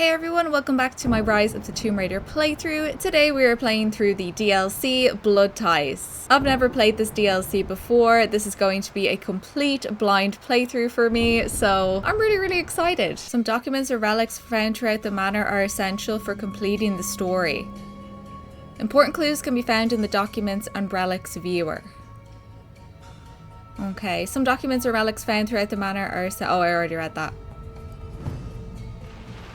Hey everyone, welcome back to my Rise of the Tomb Raider playthrough. Today we are playing through the DLC Blood Ties. I've never played this DLC before. This is going to be a complete blind playthrough for me, so I'm really excited. Some documents or relics found throughout the manor are essential for completing the story. Important clues can be found in the Documents and Relics viewer. Okay, some documents or relics found throughout the manor are... Oh, I already read that.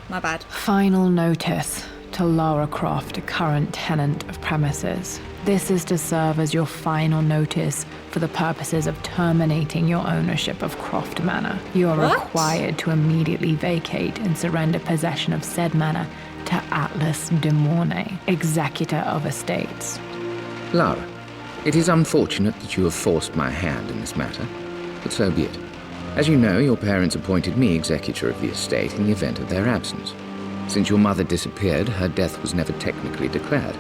My bad. Final notice to Lara Croft, current tenant of premises. This is to serve as your final notice for the purposes of terminating your ownership of Croft Manor. You are required to immediately vacate and surrender possession of said manor to Atlas de Mornay, executor of estates. Lara, it is unfortunate that you have forced my hand in this matter, but so be it. As you know, your parents appointed me executor of the estate in the event of their absence. Since your mother disappeared, her death was never technically declared.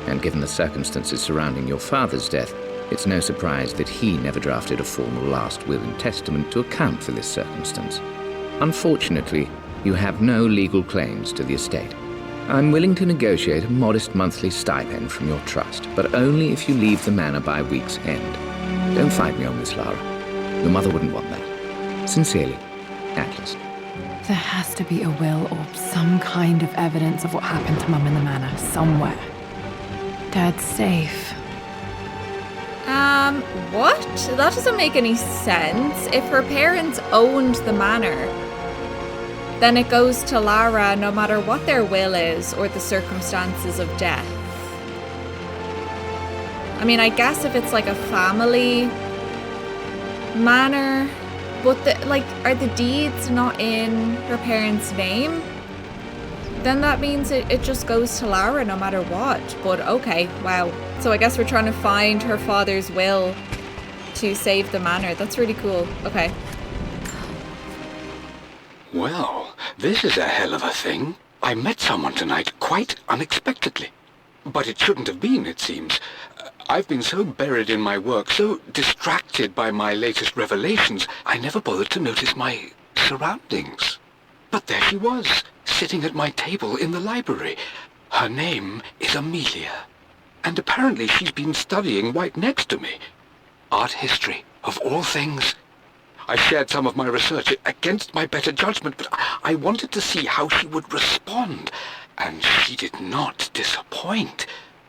And given the circumstances surrounding your father's death, it's no surprise that he never drafted a formal last will and testament to account for this circumstance. Unfortunately, you have no legal claims to the estate. I'm willing to negotiate a modest monthly stipend from your trust, but only if you leave the manor by week's end. Don't fight me on this, Lara. Your mother wouldn't want that. Sincerely, Atlas. There has to be a will or some kind of evidence of what happened to Mum in the manor, somewhere. Dad's safe. What? That doesn't make any sense. If her parents owned the manor, then it goes to Lara no matter what their will is or the circumstances of death. I mean, I guess if it's like a family manor... But, are the deeds not in her parents' name? Then that means it just goes to Lara no matter what. But okay, wow. So I guess we're trying to find her father's will to save the manor. That's really cool. Okay. Well, this is a hell of a thing. I met someone tonight quite unexpectedly. But it shouldn't have been, it seems. I've been so buried in my work, so distracted by my latest revelations, I never bothered to notice my surroundings. But there she was, sitting at my table in the library. Her name is Amelia, and apparently she's been studying right next to me. Art history, of all things. I shared some of my research against my better judgment, but I wanted to see how she would respond, and she did not disappoint.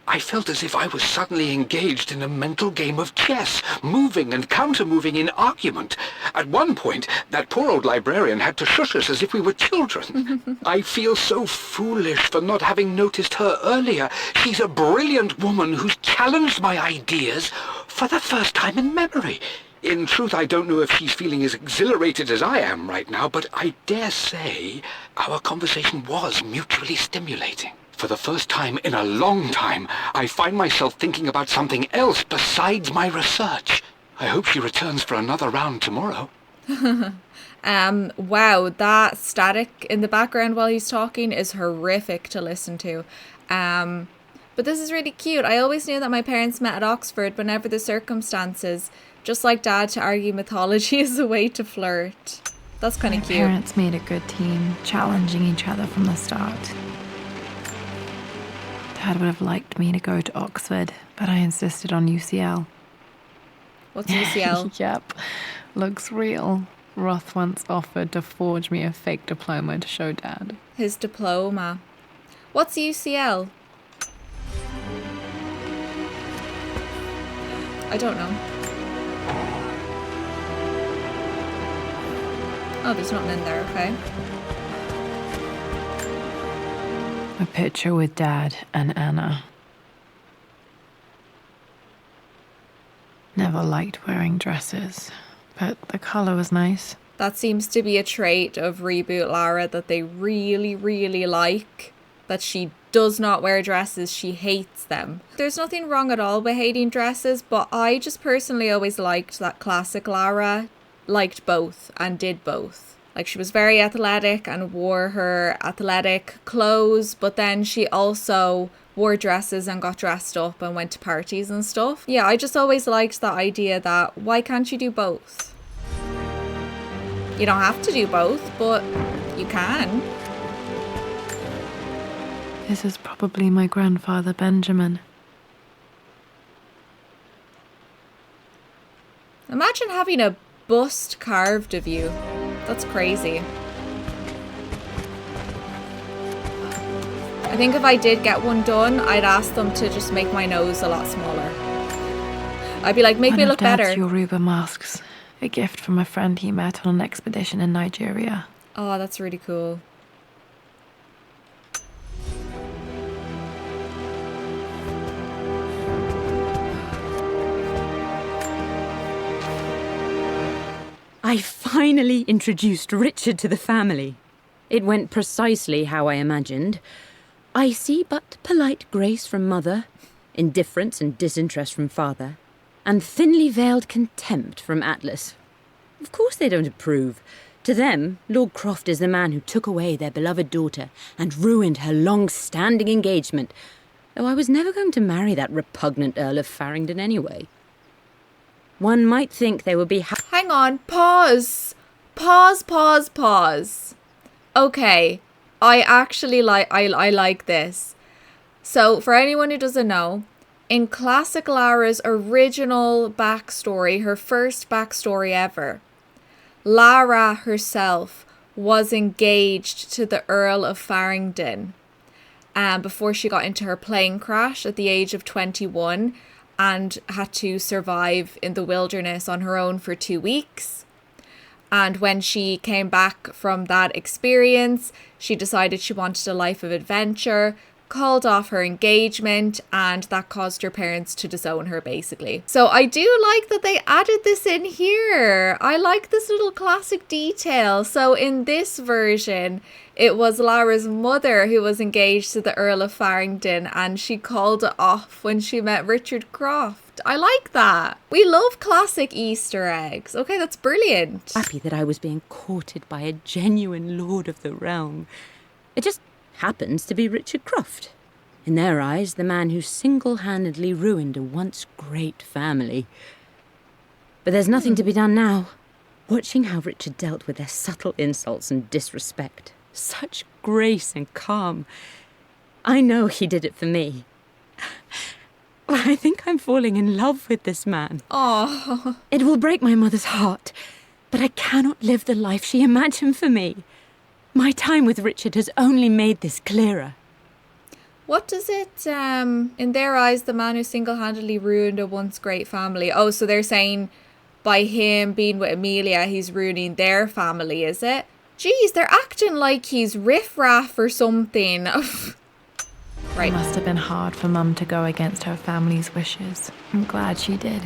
I felt as if I was suddenly engaged in a mental game of chess, moving and counter-moving in argument. At one point, that poor old librarian had to shush us as if we were children. I feel so foolish for not having noticed her earlier. She's a brilliant woman who's challenged my ideas for the first time in memory. In truth, I don't know if she's feeling as exhilarated as I am right now, but I dare say our conversation was mutually stimulating. For the first time in a long time, I find myself thinking about something else besides my research. I hope she returns for another round tomorrow. Wow, that static in the background while he's talking is horrific to listen to. But this is really cute. I always knew that my parents met at Oxford whenever the circumstances, just like Dad, to argue mythology is a way to flirt. That's kind of cute. My parents made a good team, challenging each other from the start. Dad would have liked me to go to Oxford, but I insisted on UCL. What's UCL? Yep, looks real. Roth once offered to forge me a fake diploma to show Dad. His diploma. What's UCL? I don't know. Oh, there's nothing in there, okay. A picture with Dad and Anna. Never liked wearing dresses, but the colour was nice. That seems to be a trait of Reboot Lara that they really like. That she does not wear dresses, she hates them. There's nothing wrong at all with hating dresses, but I just personally always liked that classic Lara liked both and did both. Like, she was very athletic and wore her athletic clothes, but then she also wore dresses and got dressed up and went to parties and stuff. Yeah, I just always liked that idea that why can't you do both? You don't have to do both, but you can. This is probably my grandfather Benjamin. Imagine having a bust carved of you. That's crazy. I think if I did get one done, I'd ask them to just make my nose a lot smaller. I'd be like, make me look better. One of Dad's Yoruba masks. A gift from a friend he met on an expedition in Nigeria. Oh, that's really cool. I finally introduced Richard to the family. It went precisely how I imagined. I see but polite grace from mother, indifference and disinterest from father, and thinly veiled contempt from Atlas. Of course they don't approve. To them, Lord Croft is the man who took away their beloved daughter and ruined her long-standing engagement, though I was never going to marry that repugnant Earl of Farringdon anyway. One might think they would be Hang on, pause. Pause. Okay, I actually I like this. So, for anyone who doesn't know, in classic Lara's original backstory, her first backstory ever, Lara herself was engaged to the Earl of Farringdon before she got into her plane crash at the age of 21 and had to survive in the wilderness on her own for 2 weeks. And when she came back from that experience, she decided she wanted a life of adventure, called off her engagement, and that caused her parents to disown her, basically. So I do like that they added this in here. I like this little classic detail. So in this version, it was Lara's mother who was engaged to the Earl of Farringdon, and she called it off when she met Richard Croft. I like that. We love classic Easter eggs. Okay, that's brilliant. happy that I was being courted by a genuine lord of the realm. It just happens to be Richard Croft. In their eyes, the man who single-handedly ruined a once great family. But there's nothing to be done now. Watching how Richard dealt with their subtle insults and disrespect. Such grace and calm. I know he did it for me. I think I'm falling in love with this man. Oh, It will break my mother's heart, but I cannot live the life she imagined for me. My time with Richard has only made this clearer. what does it, in their eyes, the man who single-handedly ruined a once great family? Oh, so they're saying by him being with Amelia, he's ruining their family, is it? Jeez, they're acting like he's riffraff or something. Right. It must have been hard for Mum to go against her family's wishes. I'm glad she did.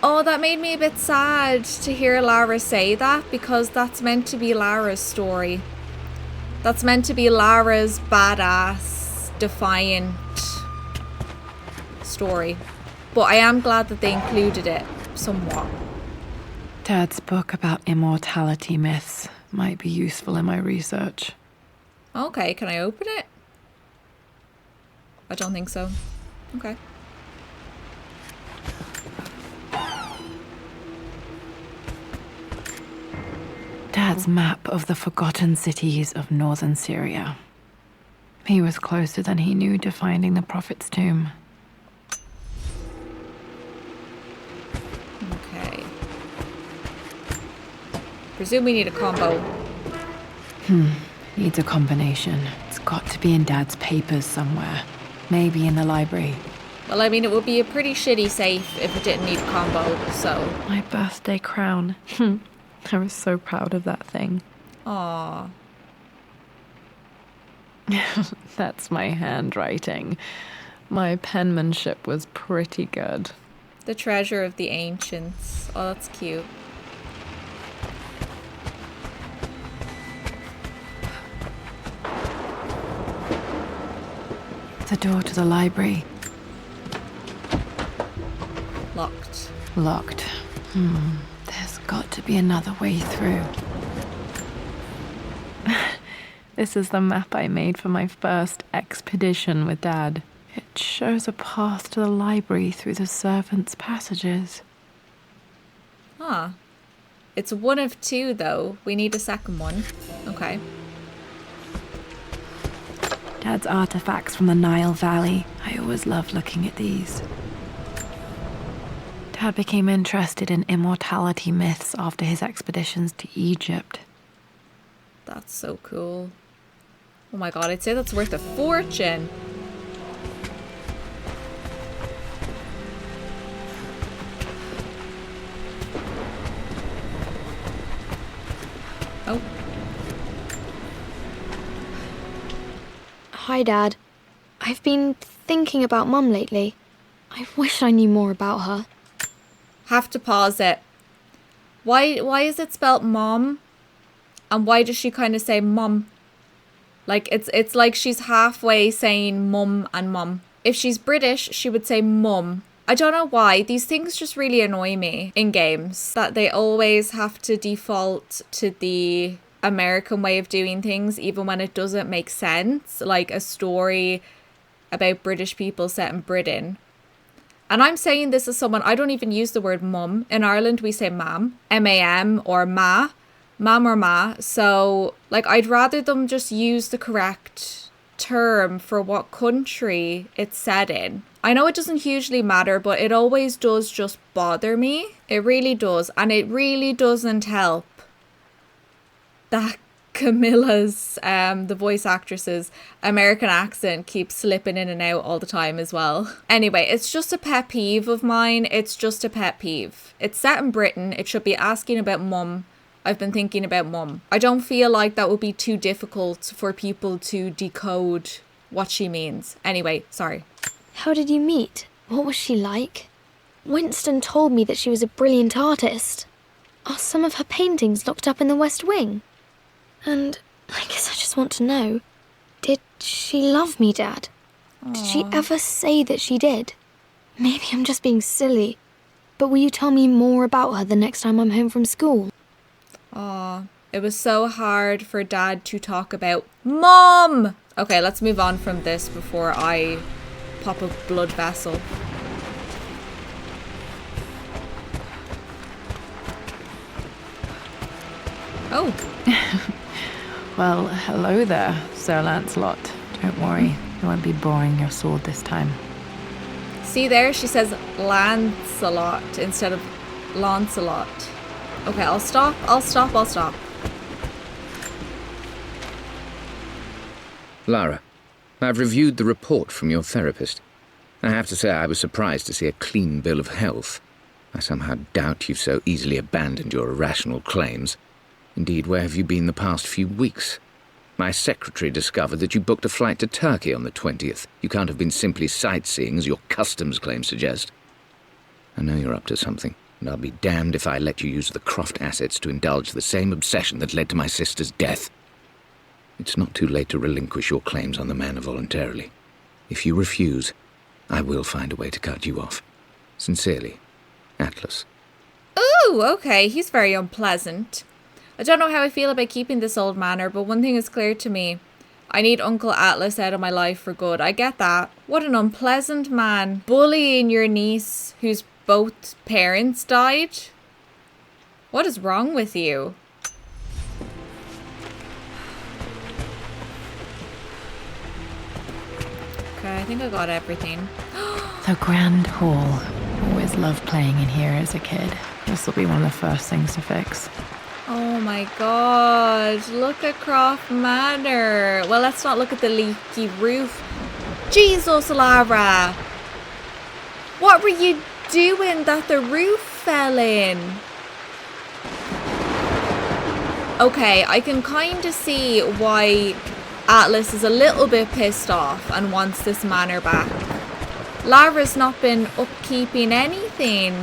Oh, that made me a bit sad to hear Lara say that, because that's meant to be Lara's story. That's meant to be Lara's badass, defiant story. But I am glad that they included it somewhat. Dad's book about immortality myths might be useful in my research. Okay, can I open it? I don't think so. Okay. Dad's map of the forgotten cities of northern Syria. He was closer than he knew to finding the Prophet's tomb. Okay. Presume we need a combo. Needs a combination. It's got to be in Dad's papers somewhere. Maybe in the library. Well, I mean, it would be a pretty shitty safe if it didn't need a combo, so... My birthday crown. I was so proud of that thing. Aww. That's my handwriting. My penmanship was pretty good. The treasure of the ancients. Oh, that's cute. The door to the library. Locked. Locked. There's got to be another way through. This is the map I made for my first expedition with Dad. It shows a path to the library through the servants' passages. Huh. It's one of two, though. We need a second one. Okay. Dad's artifacts from the Nile Valley. I always loved looking at these. Dad became interested in immortality myths after his expeditions to Egypt. That's so cool. Oh my god, I'd say that's worth a fortune. Oh. Hi, Dad. I've been thinking about Mum lately. I wish I knew more about her. Have to pause it. Why is it spelt mom? And why does she kind of say mum? Like it's like she's halfway saying mum and mum. If she's British, she would say mum. I don't know why. These things just really annoy me in games. That they always have to default to the American way of doing things, even when it doesn't make sense. Like a story about British people set in Britain. And I'm saying this as someone, I don't even use the word mum. In Ireland, we say mam, M-A-M, or ma, mam or ma. So, like, I'd rather them just use the correct term for what country it's set in. I know it doesn't hugely matter, but it always does just bother me. It really does. And it really doesn't help that Camilla's, the voice actress's American accent keeps slipping in and out all the time as well. Anyway, it's just a pet peeve of mine. It's just a pet peeve. It's set in Britain. It should be asking about mum. I've been thinking about mum. I don't feel like that would be too difficult for people to decode what she means. Anyway, sorry. How did you meet? What was she like? Winston told me that she was a brilliant artist. Are some of her paintings locked up in the West Wing? And I guess I just want to know, did she love me, Dad? Did she ever say that she did? Maybe I'm just being silly, but will you tell me more about her the next time I'm home from school? Aw, it was so hard for Dad to talk about Mom! Okay, let's move on from this before I pop a blood vessel. Oh. Well, hello there, Sir Lancelot. Don't worry, I won't be boring your sword this time. See there, she says Lancelot instead of Lancelot. Okay, I'll stop. Lara, I've reviewed the report from your therapist. I have to say I was surprised to see a clean bill of health. I somehow doubt you've so easily abandoned your irrational claims. Indeed, where have you been the past few weeks? My secretary discovered that you booked a flight to Turkey on the 20th. You can't have been simply sightseeing, as your customs claims suggest. I know you're up to something, and I'll be damned if I let you use the Croft assets to indulge the same obsession that led to my sister's death. It's not too late to relinquish your claims on the manor voluntarily. If you refuse, I will find a way to cut you off. Sincerely, Atlas. Ooh, okay, he's very unpleasant. I don't know how I feel about keeping this old manor, but one thing is clear to me. I need Uncle Atlas out of my life for good. I get that. What an unpleasant man. Bullying your niece whose both parents died? What is wrong with you? Okay, I think I got everything. The Grand Hall. Always loved playing in here as a kid. This will be one of the first things to fix. Oh my god, look at Croft Manor. Well, let's not look at the leaky roof. Jesus, Lara. What were you doing that the roof fell in? Okay, I can kind of see why Atlas is a little bit pissed off and wants this manor back. Lara's not been upkeeping anything.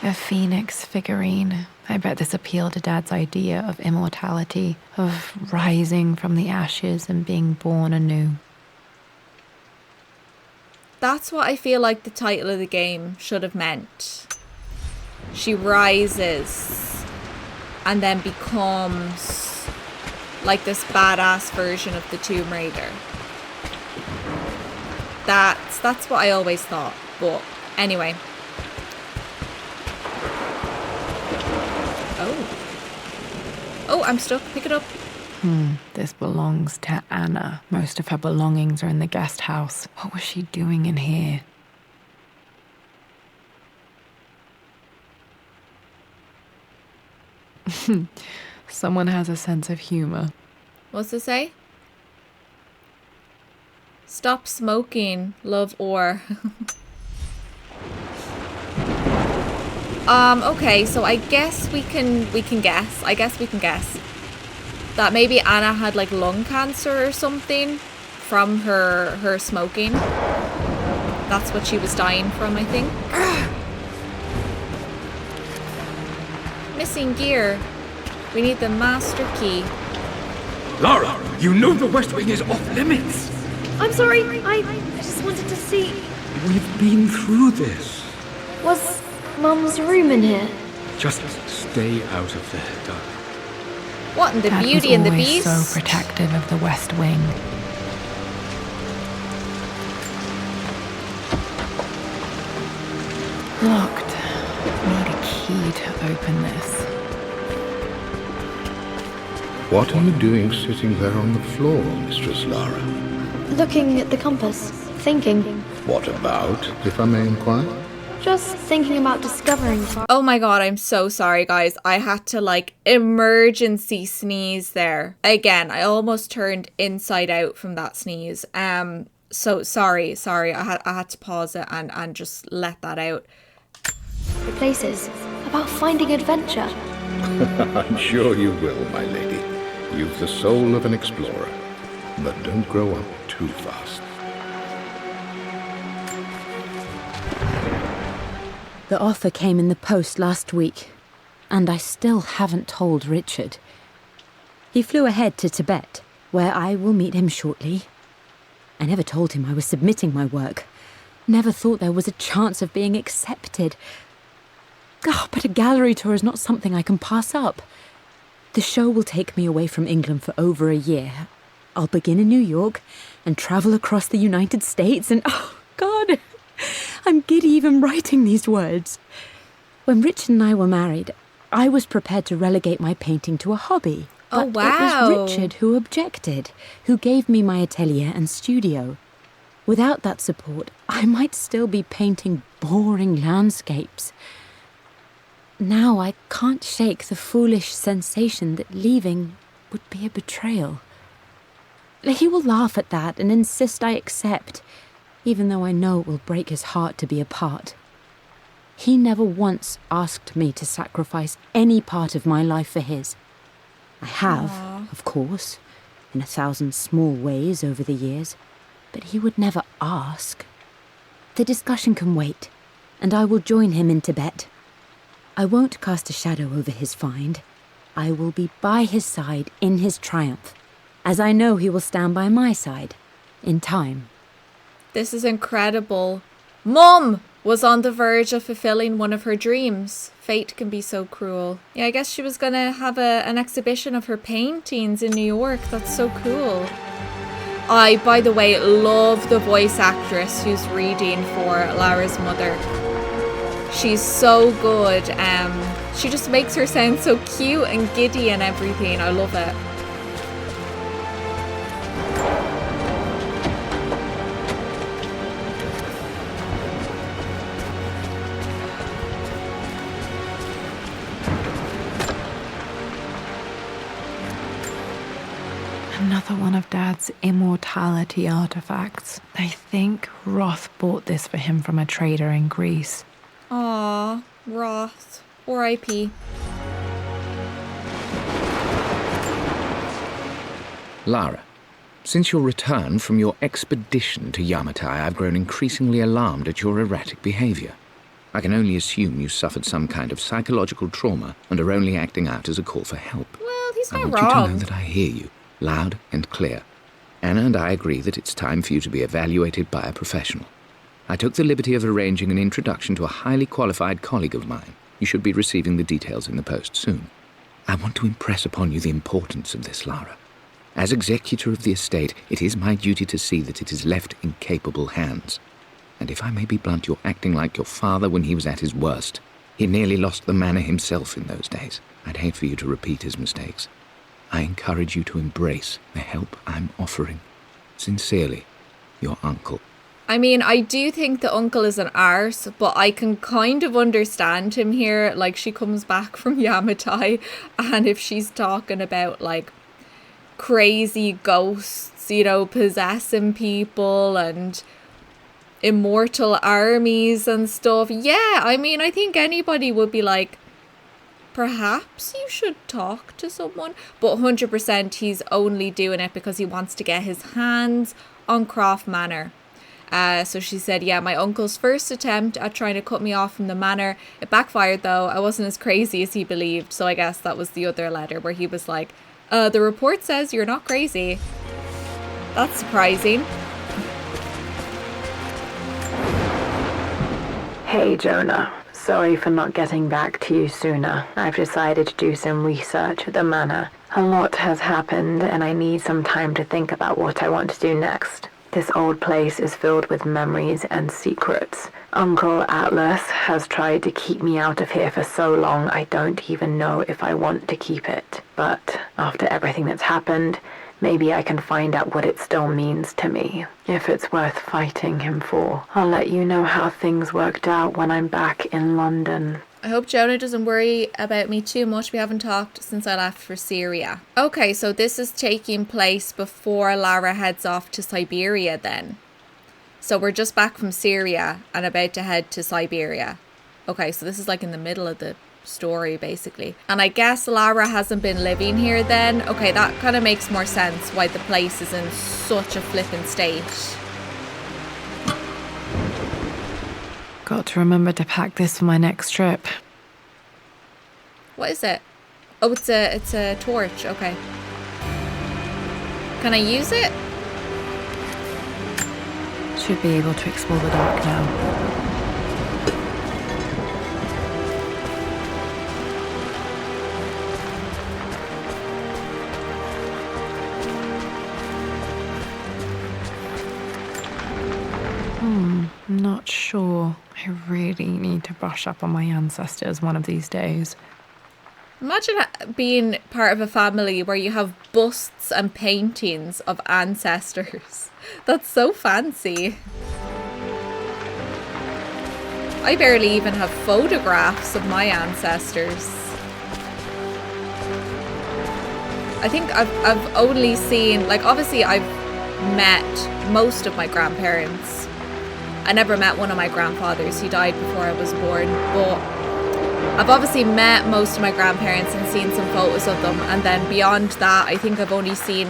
A phoenix figurine. I bet this appealed to Dad's idea of immortality, of rising from the ashes and being born anew. That's what I feel like the title of the game should have meant. She rises and then becomes like this badass version of the Tomb Raider. That's what I always thought. But anyway. Oh, I'm stuck. Pick it up. This belongs to Anna. Most of her belongings are in the guest house. What was she doing in here? Someone has a sense of humor. What's it say? Stop smoking, love or. Okay, so I guess we can guess. I guess we can guess that maybe Anna had like lung cancer or something from her smoking. That's what she was dying from, I think. Missing gear. We need the master key. Lara, you know the West Wing is off limits. I'm sorry, I just wanted to see. We've been through this. Was Mum's room in here? Just stay out of there, darling. What in the Dad Beauty was and the always Beast? so protective of the West Wing. Locked. Need a key to open this. What are you doing sitting there on the floor, Mistress Lara? Looking at the compass, thinking. What about, if I may inquire? Just thinking about discovering. Oh my god, I'm so sorry, guys. I had to like emergency sneeze there. Again, I almost turned inside out from that sneeze. So sorry. I had to pause it and just let that out. The places about finding adventure. I'm sure you will, my lady. You've the soul of an explorer. But don't grow up too fast. The offer came in the post last week, and I still haven't told Richard. He flew ahead to Tibet, where I will meet him shortly. I never told him I was submitting my work. Never thought there was a chance of being accepted. But a gallery tour is not something I can pass up. The show will take me away from England for over a year. I'll begin in New York and travel across the United States and, oh, God, I'm giddy even writing these words. When Richard and I were married, I was prepared to relegate my painting to a hobby. Oh, But wow. it was Richard who objected, who gave me my atelier and studio. Without that support, I might still be painting boring landscapes. Now I can't shake the foolish sensation that leaving would be a betrayal. He will laugh at that and insist I accept, even though I know it will break his heart to be apart. He never once asked me to sacrifice any part of my life for his. I have, of course, in 1,000 small ways over the years, but he would never ask. The discussion can wait, and I will join him in Tibet. I won't cast a shadow over his find. I will be by his side in his triumph, as I know he will stand by my side, in time. This is incredible. Mum was on the verge of fulfilling one of her dreams. Fate can be so cruel. Yeah, I guess she was gonna have an exhibition of her paintings in New York. That's so cool. I, by the way, love the voice actress who's reading for Lara's mother. She's so good. She just makes her sound so cute and giddy and everything. I love it. Another one of Dad's immortality artifacts. I think Roth bought this for him from a trader in Greece. Aw, Roth. R.I.P. Lara, since your return from your expedition to Yamatai, I've grown increasingly alarmed at your erratic behavior. I can only assume you suffered some kind of psychological trauma and are only acting out as a call for help. Well, he's I not want you to know wrong. that I hear you, loud and clear. Anna and I agree that it's time for you to be evaluated by a professional. I took the liberty of arranging an introduction to a highly qualified colleague of mine. You should be receiving the details in the post soon. I want to impress upon you the importance of this, Lara. As executor of the estate, it is my duty to see that it is left in capable hands. And if I may be blunt, you're acting like your father when he was at his worst. He nearly lost the manor himself in those days. I'd hate for you to repeat his mistakes. I encourage you to embrace the help I'm offering. Sincerely, your uncle. I mean, I do think the uncle is an arse, but I can kind of understand him here. Like, she comes back from Yamatai, and if she's talking about, like, crazy ghosts, you know, possessing people and immortal armies and stuff, yeah, I mean, I think anybody would be like, perhaps you should talk to someone. But 100% he's only doing it because he wants to get his hands on Croft Manor. So she said, yeah, my uncle's first attempt at trying to cut me off from the manor, it backfired though. I wasn't as crazy as he believed. So I guess that was the other letter where he was like, the report says you're not crazy. That's surprising. Hey, Jonah. Sorry for not getting back to you sooner. I've decided to do some research at the manor. A lot has happened, and I need some time to think about what I want to do next. This old place is filled with memories and secrets. Uncle Atlas has tried to keep me out of here for so long I don't even know if I want to keep it. But after everything that's happened, maybe I can find out what it still means to me. If it's worth fighting him for, I'll let you know how things worked out when I'm back in London. I hope Jonah doesn't worry about me too much. We haven't talked since I left for Syria. Okay, so this is taking place before Lara heads off to Siberia then. So we're just back from Syria and about to head to Siberia. Okay, so this is like in the middle of the story basically. And I guess Lara hasn't been living here then. Okay, that kind of makes more sense why the place is in such a flippin' state. Got to remember to pack this for my next trip. What is it? Oh, it's a torch. Okay. Can I use it? Should be able to explore the dark now. Not sure. I really need to brush up on my ancestors one of these days. Imagine being part of a family where you have busts and paintings of ancestors. That's so fancy. I barely even have photographs of my ancestors. I think I've only seen, like, obviously I've met most of my grandparents. I never met one of my grandfathers. He died before I was born, but I've obviously met most of my grandparents and seen some photos of them, and then beyond that I think I've only seen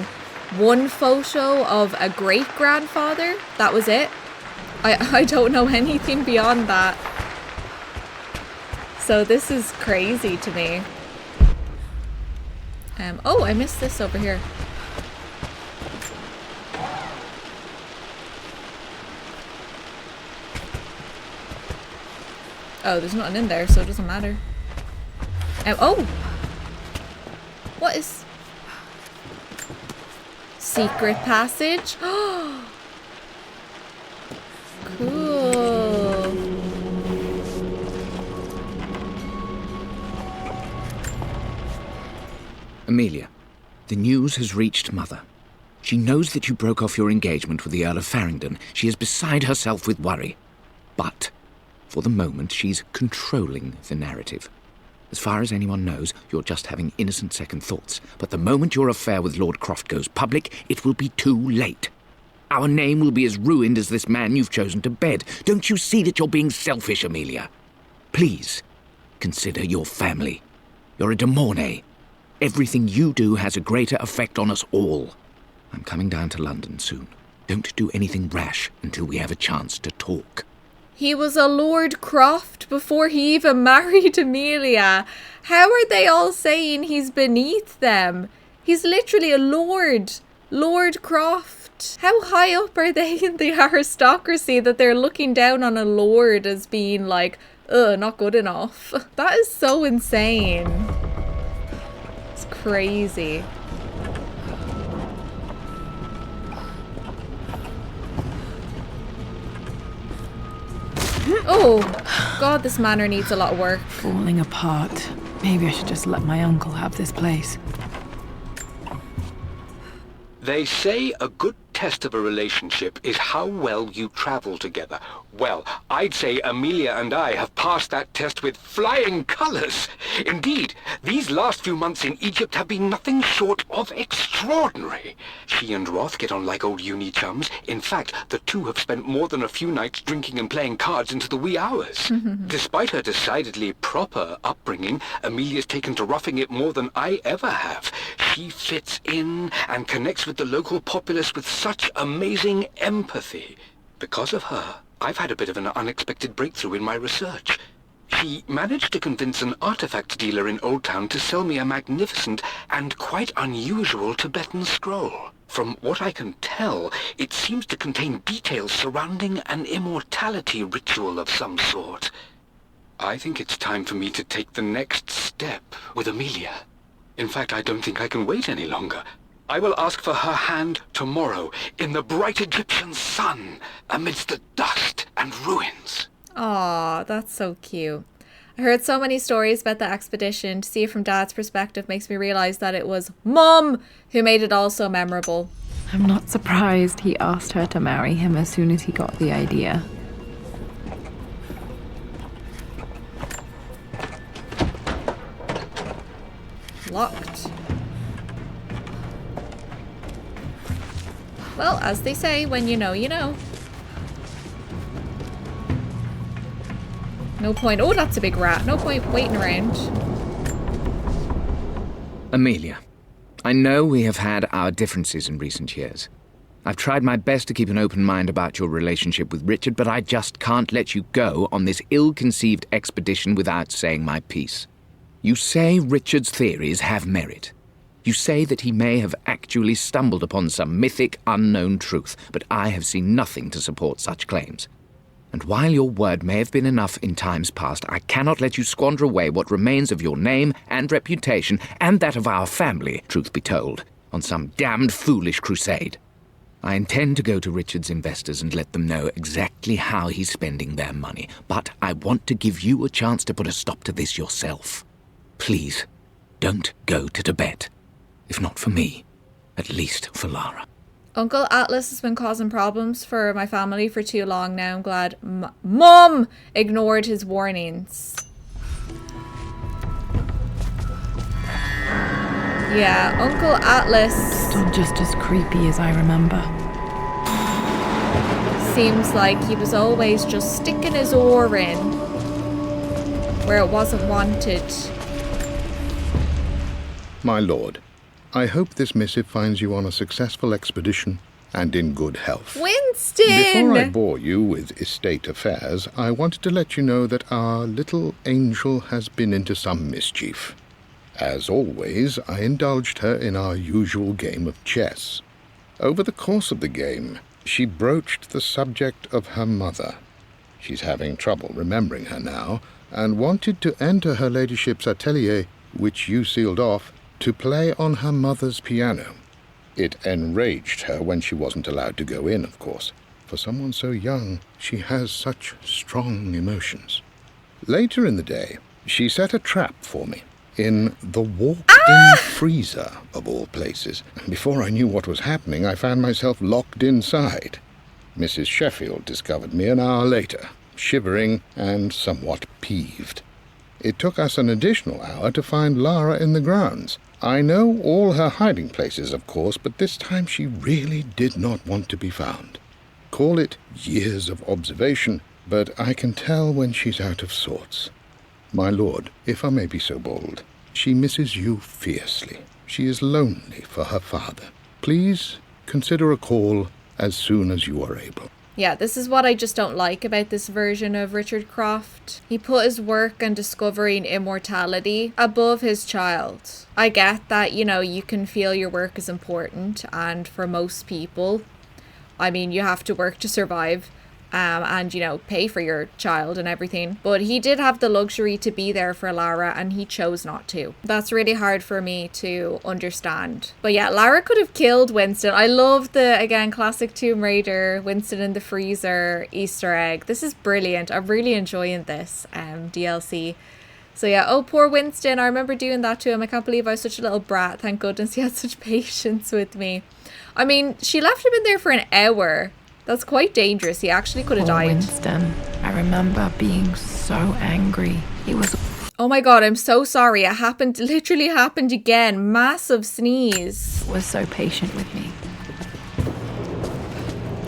one photo of a great-grandfather. That was it. I don't know anything beyond that. So this is crazy to me. Oh, I missed this over here. Oh, there's nothing in there, so it doesn't matter. Oh! What is... Secret passage? Cool. Amelia, the news has reached Mother. She knows that you broke off your engagement with the Earl of Farringdon. She is beside herself with worry. But... for the moment, she's controlling the narrative. As far as anyone knows, you're just having innocent second thoughts. But the moment your affair with Lord Croft goes public, it will be too late. Our name will be as ruined as this man you've chosen to bed. Don't you see that you're being selfish, Amelia? Please, consider your family. You're a de Mornay. Everything you do has a greater effect on us all. I'm coming down to London soon. Don't do anything rash until we have a chance to talk. He was a Lord Croft before he even married Amelia. How are they all saying he's beneath them? He's literally a lord. Lord Croft. How high up are they in the aristocracy that they're looking down on a lord as being like, ugh, not good enough? That is so insane. It's crazy. Oh, God, this manor needs a lot of work. Falling apart. Maybe I should just let my uncle have this place. They say a good test of a relationship is how well you travel together. Well, I'd say Amelia and I have passed that test with flying colours. Indeed, these last few months in Egypt have been nothing short of extraordinary. She and Roth get on like old uni chums. In fact, the two have spent more than a few nights drinking and playing cards into the wee hours. Despite her decidedly proper upbringing, Amelia's taken to roughing it more than I ever have. She fits in and connects with the local populace with such amazing empathy. Because of her, I've had a bit of an unexpected breakthrough in my research. She managed to convince an artifact dealer in Old Town to sell me a magnificent and quite unusual Tibetan scroll. From what I can tell, it seems to contain details surrounding an immortality ritual of some sort. I think it's time for me to take the next step with Amelia. In fact, I don't think I can wait any longer. I will ask for her hand tomorrow in the bright Egyptian sun amidst the dust and ruins. Aw, that's so cute. I heard so many stories about the expedition. To see it from Dad's perspective makes me realise that it was Mum who made it all so memorable. I'm not surprised he asked her to marry him as soon as he got the idea. Locked. Well, as they say, when you know, you know. No point. Oh, that's a big rat. No point waiting around. Amelia, I know we have had our differences in recent years. I've tried my best to keep an open mind about your relationship with Richard, but I just can't let you go on this ill-conceived expedition without saying my piece. You say Richard's theories have merit. You say that he may have actually stumbled upon some mythic, unknown truth, but I have seen nothing to support such claims. And while your word may have been enough in times past, I cannot let you squander away what remains of your name and reputation, and that of our family, truth be told, on some damned foolish crusade. I intend to go to Richard's investors and let them know exactly how he's spending their money, but I want to give you a chance to put a stop to this yourself. Please, don't go to Tibet. If not for me, at least for Lara. Uncle Atlas has been causing problems for my family for too long now. I'm glad Mum ignored his warnings. Yeah, Uncle Atlas Still just as creepy as I remember. seems like he was always just sticking his oar in where it wasn't wanted. My lord, I hope this missive finds you on a successful expedition and in good health. Winston! Before I bore you with estate affairs, I wanted to let you know that our little angel has been into some mischief. As always, I indulged her in our usual game of chess. Over the course of the game, she broached the subject of her mother. She's having trouble remembering her now, and wanted to enter her ladyship's atelier, which you sealed off, to play on her mother's piano. It enraged her when she wasn't allowed to go in, of course. For someone so young, she has such strong emotions. Later in the day, she set a trap for me in the walk-in freezer, of all places. And before I knew what was happening, I found myself locked inside. Mrs. Sheffield discovered me an hour later, shivering and somewhat peeved. It took us an additional hour to find Lara in the grounds. I know all her hiding places, of course, but this time she really did not want to be found. Call it years of observation, but I can tell when she's out of sorts. My lord, if I may be so bold, she misses you fiercely. She is lonely for her father. Please consider a call as soon as you are able. Yeah, this is what I just don't like about this version of Richard Croft. He put his work on discovering immortality above his child. I get that, you can feel your work is important, and for most people, I mean, you have to work to survive. And pay for your child and everything. But he did have the luxury to be there for Lara, and he chose not to. That's really hard for me to understand. But yeah, Lara could have killed Winston. I love the, again, classic Tomb Raider, Winston in the freezer Easter egg. This is brilliant. I'm really enjoying this DLC. So yeah, oh, poor Winston. I remember doing that to him. I can't believe I was such a little brat. Thank goodness he had such patience with me. I mean, she left him in there for an hour. That's quite dangerous. He actually could have died. Winston. I remember being so angry. He was... Oh my god, I'm so sorry. It happened, literally happened again. Massive sneeze. Was so patient with me.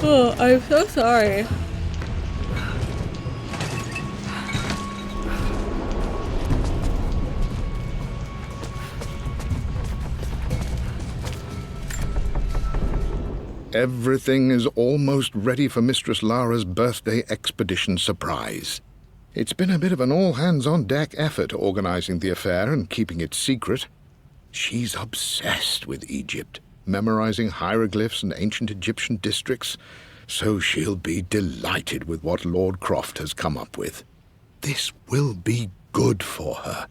Oh, I'm so sorry. Everything is almost ready for Mistress Lara's birthday expedition surprise. It's been a bit of an all-hands-on-deck effort organising the affair and keeping it secret. She's obsessed with Egypt, memorising hieroglyphs and ancient Egyptian districts, so she'll be delighted with what Lord Croft has come up with. This will be good for her.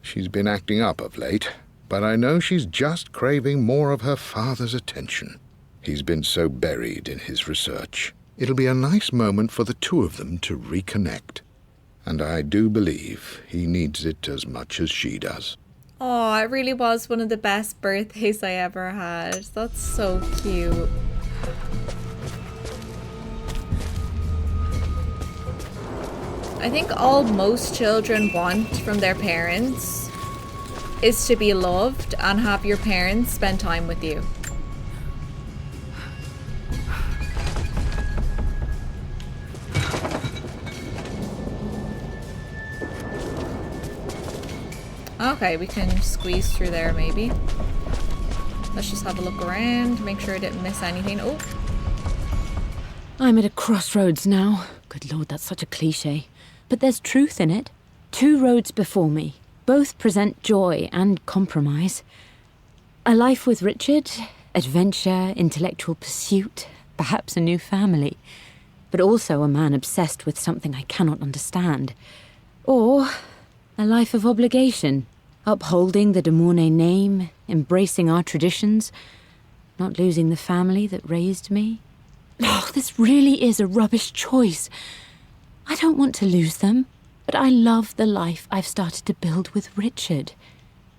She's been acting up of late, but I know she's just craving more of her father's attention. He's been so buried in his research. It'll be a nice moment for the two of them to reconnect. And I do believe he needs it as much as she does. Oh, it really was one of the best birthdays I ever had. That's so cute. I think all most children want from their parents is to be loved and have your parents spend time with you. Okay, we can squeeze through there maybe. Let's just have a look around, make sure I didn't miss anything. Oh. I'm at a crossroads now. Good Lord, that's such a cliche. But there's truth in it. Two roads before me. Both present joy and compromise. A life with Richard, adventure, intellectual pursuit, perhaps a new family. But also a man obsessed with something I cannot understand. Or a life of obligation, upholding the de Mornay name, embracing our traditions, not losing the family that raised me. Oh, this really is a rubbish choice. I don't want to lose them, but I love the life I've started to build with Richard.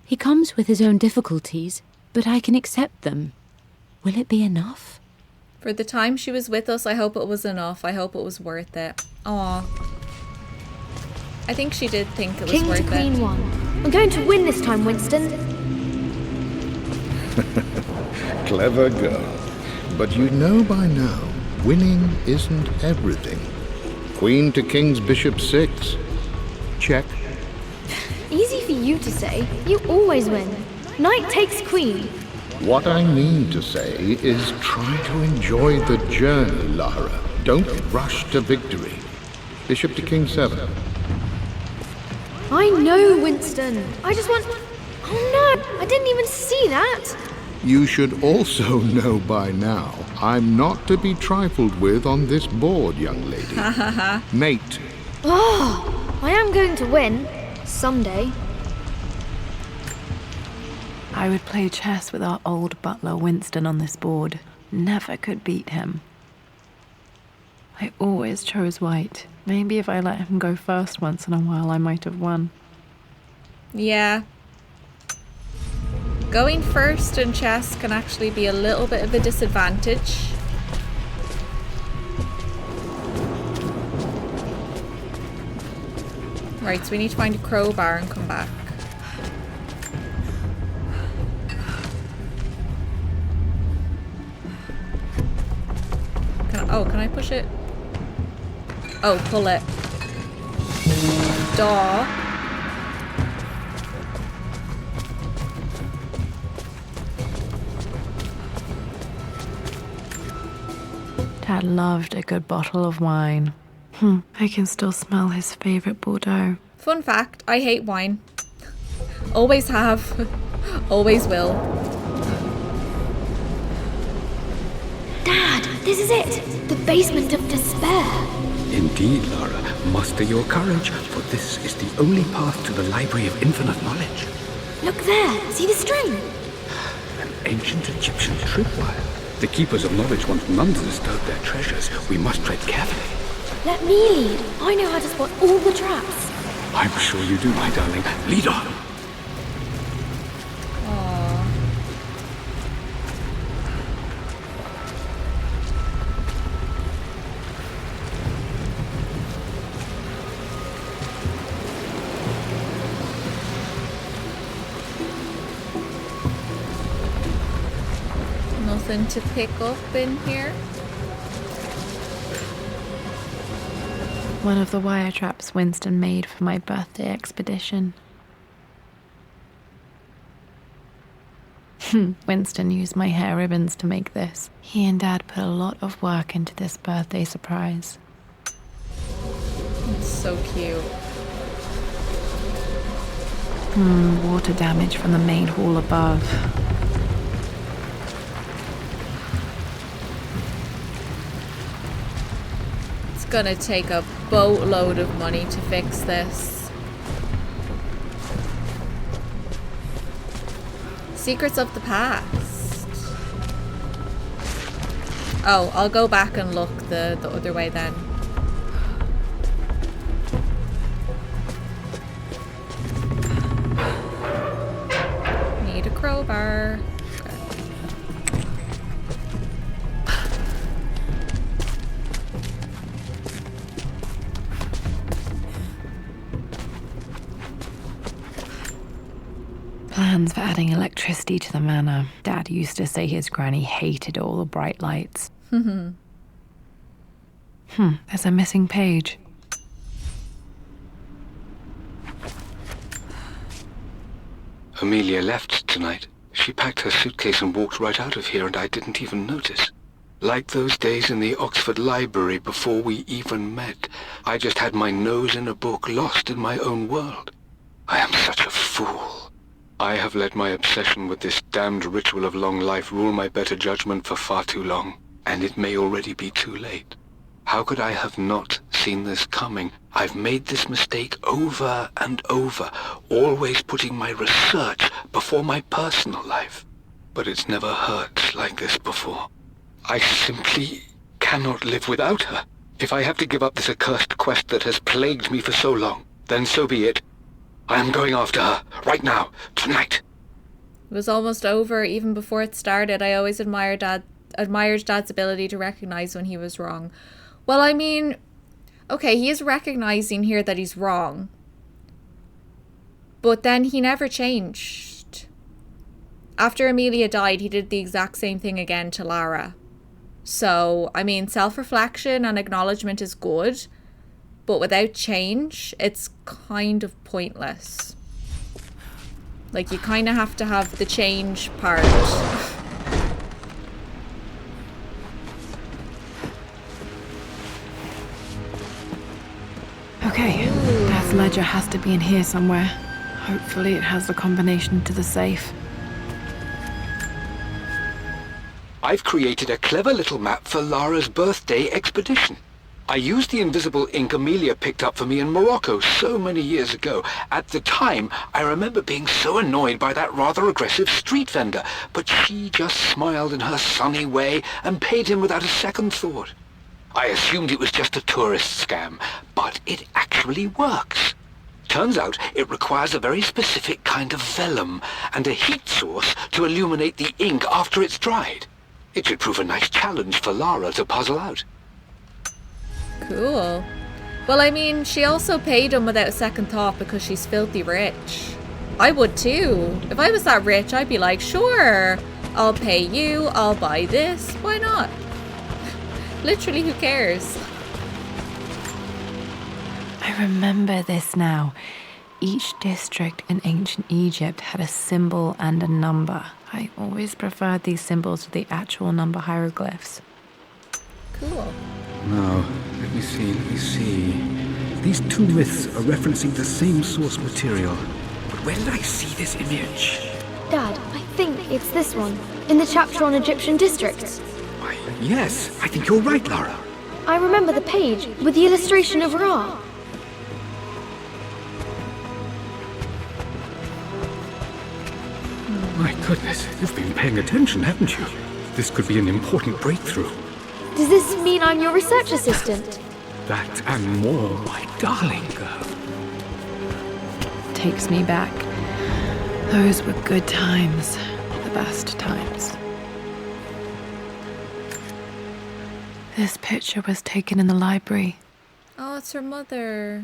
He comes with his own difficulties, but I can accept them. Will it be enough? For the time she was with us, I hope it was enough. I hope it was worth it. Aw. I think she did think it was King worth to Queen it. 1. I'm going to win this time, Winston. Clever girl. But you know by now, winning isn't everything. Queen to King's Bishop 6. Check. Easy for you to say. You always win. Knight takes queen. What I mean to say is try to enjoy the journey, Lara. Don't rush to victory. Bishop to King 7. I know, Winston. I just want... Oh no, I didn't even see that. You should also know by now, I'm not to be trifled with on this board, young lady. Mate. Oh, I am going to win. Someday. I would play chess with our old butler Winston on this board. Never could beat him. I always chose white. Maybe if I let him go first once in a while, I might have won. Yeah. Going first in chess can actually be a little bit of a disadvantage. Right, so we need to find a crowbar and come back. Can I push it? Oh, pull it. Duh. Dad loved a good bottle of wine. I can still smell his favorite Bordeaux. Fun fact, I hate wine. Always have. Always will. Dad, this is it. The basement of despair. Indeed, Lara. Muster your courage, for this is the only path to the Library of Infinite Knowledge. Look there. See the string? An ancient Egyptian tripwire. The keepers of knowledge want none to disturb their treasures. We must tread carefully. Let me lead. I know how to spot all the traps. I'm sure you do, my darling. Lead on. Aww. Nothing to pick up in here. One of the wire traps Winston made for my birthday expedition. Winston used my hair ribbons to make this. He and Dad put a lot of work into this birthday surprise. It's so cute. Water damage from the main hall above. It's gonna take a boatload of money to fix this. Secrets of the past. Oh, I'll go back and look the other way then. Need a crowbar. Plans for adding electricity to the manor. Dad used to say his granny hated all the bright lights. There's a missing page. Amelia left tonight. She packed her suitcase and walked right out of here, and I didn't even notice. Like those days in the Oxford Library before we even met, I just had my nose in a book, lost in my own world. I am such a fool. I have let my obsession with this damned ritual of long life rule my better judgment for far too long, and it may already be too late. How could I have not seen this coming? I've made this mistake over and over, always putting my research before my personal life. But it's never hurt like this before. I simply cannot live without her. If I have to give up this accursed quest that has plagued me for so long, then so be it. I am going after her, right now, tonight. It was almost over even before it started. I always admired Dad's ability to recognize when he was wrong. Well, I mean, okay, he is recognizing here that he's wrong. But then he never changed. After Amelia died, he did the exact same thing again to Lara. So, I mean, self-reflection and acknowledgement is good. But without change, it's kind of pointless. Like, you kind of have to have the change part. Okay, Dad's ledger has to be in here somewhere. Hopefully it has the combination to the safe. I've created a clever little map for Lara's birthday expedition. I used the invisible ink Amelia picked up for me in Morocco so many years ago. At the time, I remember being so annoyed by that rather aggressive street vendor, but she just smiled in her sunny way and paid him without a second thought. I assumed it was just a tourist scam, but it actually works. Turns out it requires a very specific kind of vellum and a heat source to illuminate the ink after it's dried. It should prove a nice challenge for Lara to puzzle out. Cool. Well, I mean, she also paid him without a second thought because she's filthy rich. I would too. If I was that rich, I'd be like, sure, I'll pay you, I'll buy this. Why not? Literally, who cares? I remember this now. Each district in ancient Egypt had a symbol and a number. I always preferred these symbols to the actual number hieroglyphs. Cool. Now, let me see. These two myths are referencing the same source material. But where did I see this image? Dad, I think it's this one, in the chapter on Egyptian districts. Why, yes, I think you're right, Lara. I remember the page with the illustration of Ra. My goodness, you've been paying attention, haven't you? This could be an important breakthrough. Does this mean I'm your research assistant? That and more, my darling girl. takes me back. Those were good times. The best times. This picture was taken in the library. Oh, it's her mother.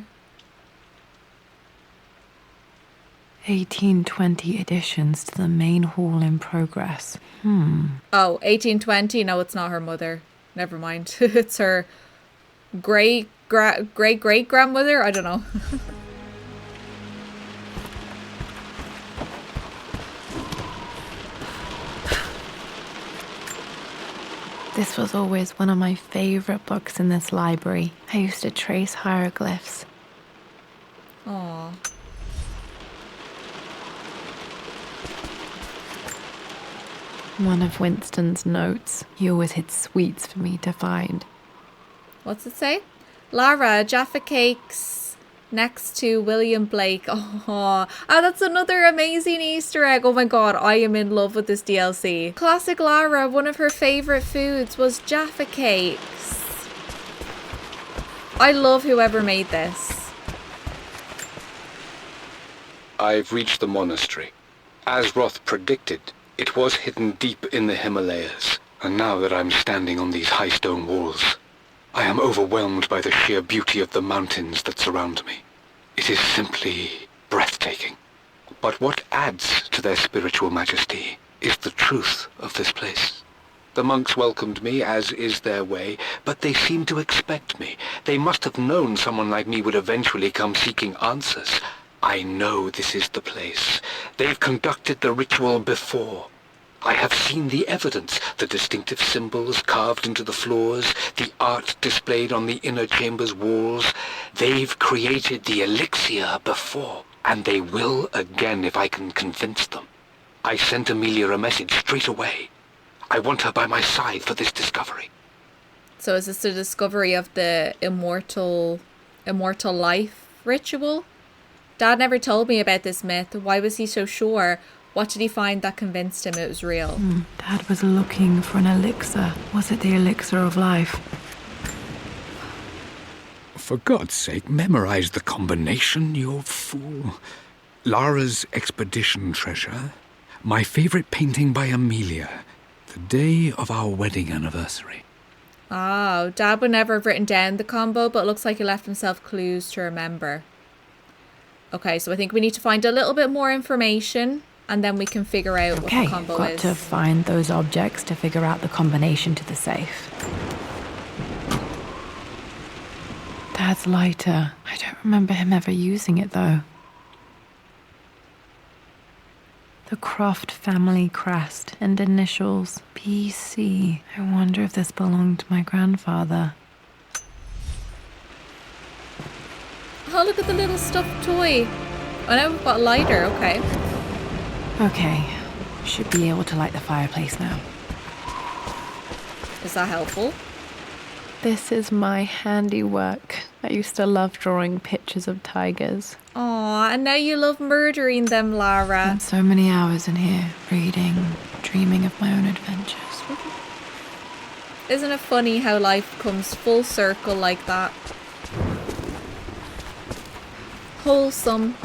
1820 additions to the main hall in progress. Oh, 1820? No, it's not her mother. Never mind. It's her great-great-grandmother? I don't know. This was always one of my favorite books in this library. I used to trace hieroglyphs. Aww. One of Winston's notes. He always hid sweets for me to find. What's it say? Lara, Jaffa Cakes next to William Blake. Oh, that's another amazing Easter egg. Oh my god, I am in love with this DLC. Classic Lara, one of her favourite foods was Jaffa Cakes. I love whoever made this. I've reached the monastery. As Roth predicted, it was hidden deep in the Himalayas, and now that I'm standing on these high stone walls, I am overwhelmed by the sheer beauty of the mountains that surround me. It is simply breathtaking. But what adds to their spiritual majesty is the truth of this place. The monks welcomed me, as is their way, but they seemed to expect me. They must have known someone like me would eventually come seeking answers. I know this is the place. They've conducted the ritual before. I have seen the evidence, the distinctive symbols carved into the floors, the art displayed on the inner chamber's walls. They've created the elixir before, and they will again if I can convince them. I sent Amelia a message straight away. I want her by my side for this discovery. So is this the discovery of the immortal life ritual? Dad never told me about this myth. Why was he so sure? What did he find that convinced him it was real? Dad was looking for an elixir. Was it the elixir of life? For God's sake, memorize the combination, you fool. Lara's expedition treasure, my favorite painting by Amelia, the day of our wedding anniversary. Oh, Dad would never have written down the combo, but it looks like he left himself clues to remember. Okay, so I think we need to find a little bit more information, and then we can figure out what the combo got is. to find those objects to figure out the combination to the safe. Dad's lighter. I don't remember him ever using it, though. The Croft family crest and initials PC. I wonder if this belonged to my grandfather. Oh, look at the little stuffed toy. I know we've got a lighter, okay. Okay, should be able to light the fireplace now. Is that helpful? This is my handiwork. I used to love drawing pictures of tigers. Aw, and now you love murdering them, Lara. Spent so many hours in here, reading, dreaming of my own adventures. Isn't it funny how life comes full circle like that? Wholesome.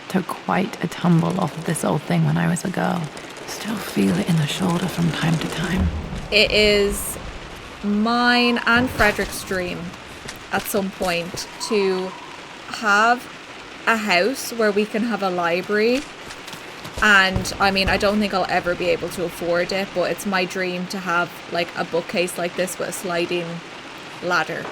Took quite a tumble off of this old thing when I was a girl. Still feel it in the shoulder from time to time. It is mine and Frederick's dream at some point to have a house where we can have a library. And I mean, I don't think I'll ever be able to afford it, but it's my dream to have like a bookcase like this with a sliding ladder.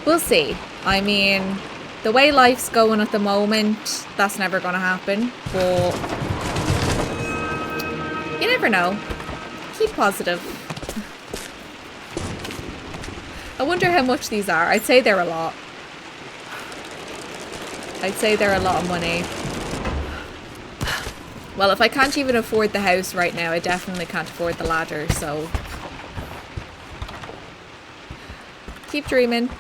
We'll see. I mean, the way life's going at the moment, that's never going to happen, but you never know. Keep positive. I wonder how much these are. I'd say they're a lot. I'd say they're a lot of money. Well, if I can't even afford the house right now, I definitely can't afford the ladder, so keep dreaming.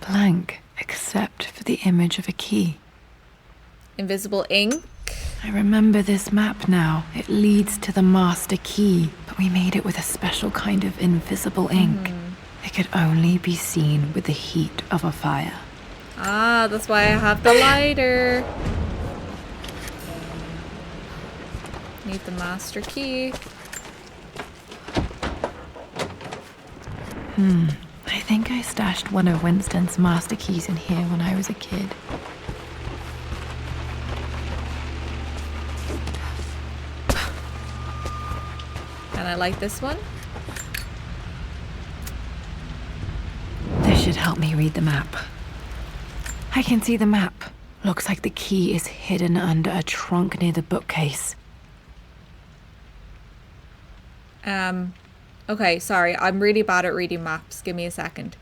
Blank, except for the image of a key. Invisible ink. I remember this map now. It leads to the master key, but we made it with a special kind of invisible ink. It could only be seen with the heat of a fire. Ah, that's why I have the lighter. Need the master key. I think I stashed one of Winston's master keys in here when I was a kid. And I like this one. This should help me read the map. I can see the map. Looks like the key is hidden under a trunk near the bookcase. Okay, sorry. I'm really bad at reading maps. Give me a second.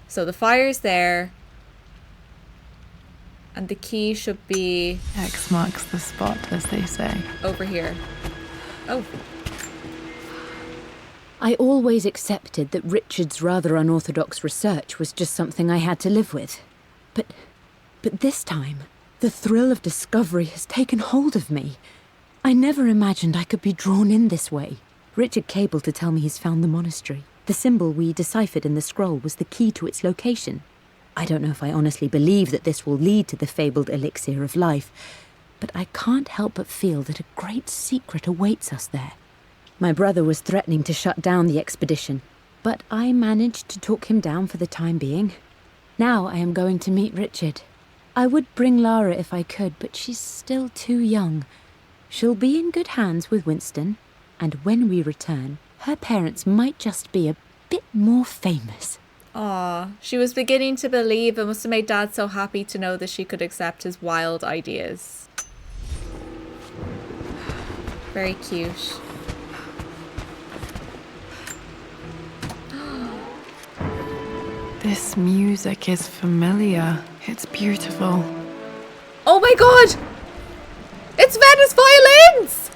So the fire's there. And the key should be... X marks the spot, as they say. over here. Oh. I always accepted that Richard's rather unorthodox research was just something I had to live with. But this time, the thrill of discovery has taken hold of me. I never imagined I could be drawn in this way. Richard cabled to tell me he's found the monastery. The symbol we deciphered in the scroll was the key to its location. I don't know if I honestly believe that this will lead to the fabled elixir of life, but I can't help but feel that a great secret awaits us there. My brother was threatening to shut down the expedition, but I managed to talk him down for the time being. Now I am going to meet Richard. I would bring Lara if I could, but she's still too young. She'll be in good hands with Winston, and when we return, her parents might just be a bit more famous. Aw, she was beginning to believe. It must have made Dad so happy to know that she could accept his wild ideas. Very cute. This music is familiar. It's beautiful. Oh my god! It's Venice violins!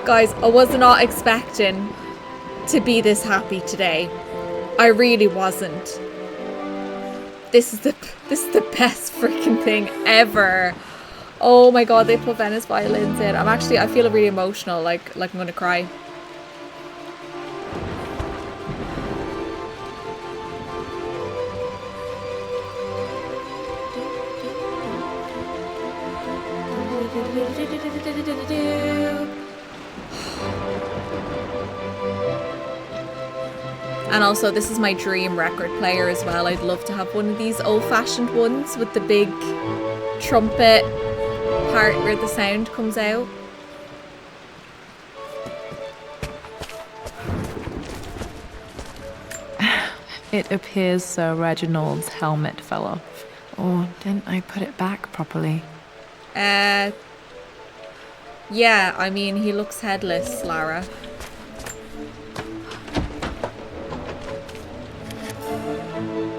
Guys, I was not expecting to be this happy today. I really wasn't. This is the best freaking thing ever. Oh my god, they put Venice violins in. I feel really emotional, like I'm gonna cry. And also, this is my dream record player as well. I'd love to have one of these old-fashioned ones with the big trumpet part where the sound comes out. It appears Sir Reginald's helmet fell off. Or didn't I put it back properly? Yeah, I mean, he looks headless, Lara.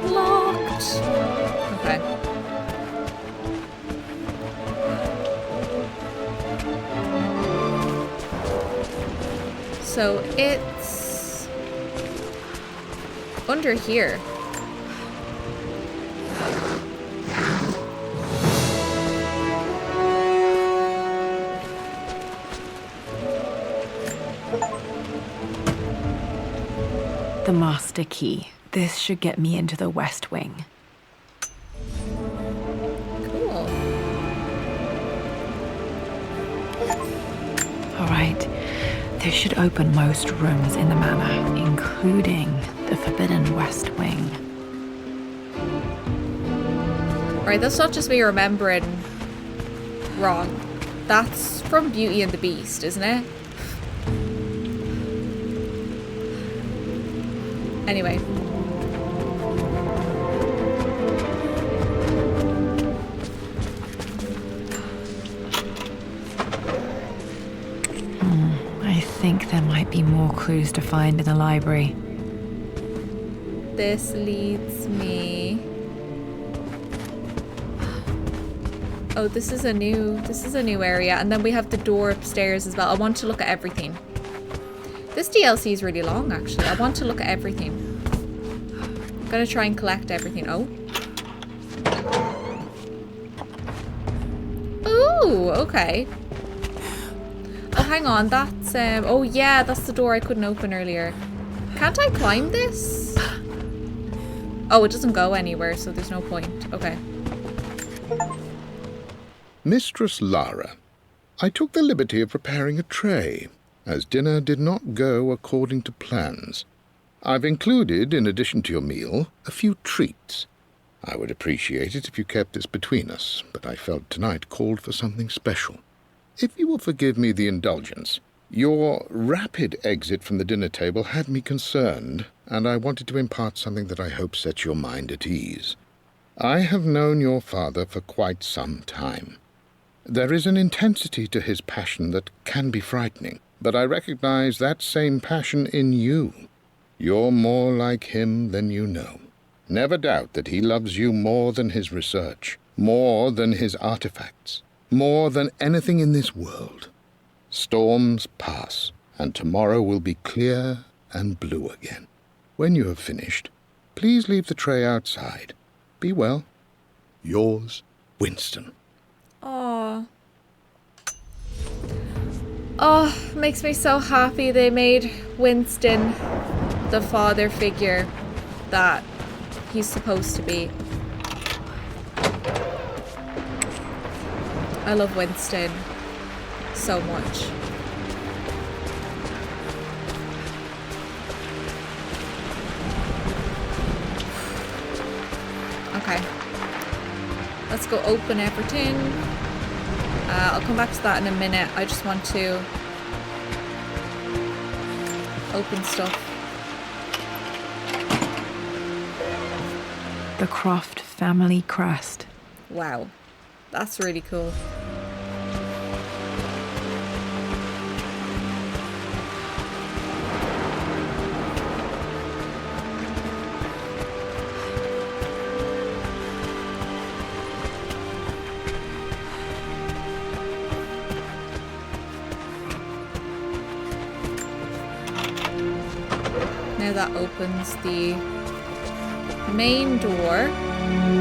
Locked. Okay. So it's under here. The master key. This should get me into the West Wing. Cool. All right. This should open most rooms in the manor, including the Forbidden West Wing. Right, that's not just me remembering wrong. That's from Beauty and the Beast, isn't it? Anyway. I think there might be more clues to find in the library. This leads me... Oh, this is a new area. And then we have the door upstairs as well. I want to look at everything. This DLC is really long, actually. I want to look at everything. I'm gonna try and collect everything. Oh. Oh, okay. Oh, hang on. That's, oh yeah, that's the door I couldn't open earlier. Can't I climb this? Oh, it doesn't go anywhere, so there's no point. Okay. Mistress Lara, I took the liberty of preparing a tray, as dinner did not go according to plans. I've included, in addition to your meal, a few treats. I would appreciate it if you kept this between us, but I felt tonight called for something special. If you will forgive me the indulgence, your rapid exit from the dinner table had me concerned, and I wanted to impart something that I hope sets your mind at ease. I have known your father for quite some time. There is an intensity to his passion that can be frightening, but I recognize that same passion in you. You're more like him than you know. Never doubt that he loves you more than his research, more than his artifacts, more than anything in this world. Storms pass, and tomorrow will be clear and blue again. When you have finished, please leave the tray outside. Be well. Yours, Winston. Aww. Oh, makes me so happy they made Winston the father figure that he's supposed to be. I love Winston so much. Okay. Let's go open everything. I'll come back to that in a minute. I just want to open stuff. The Croft family crest. Wow. That's really cool. Now that opens the main door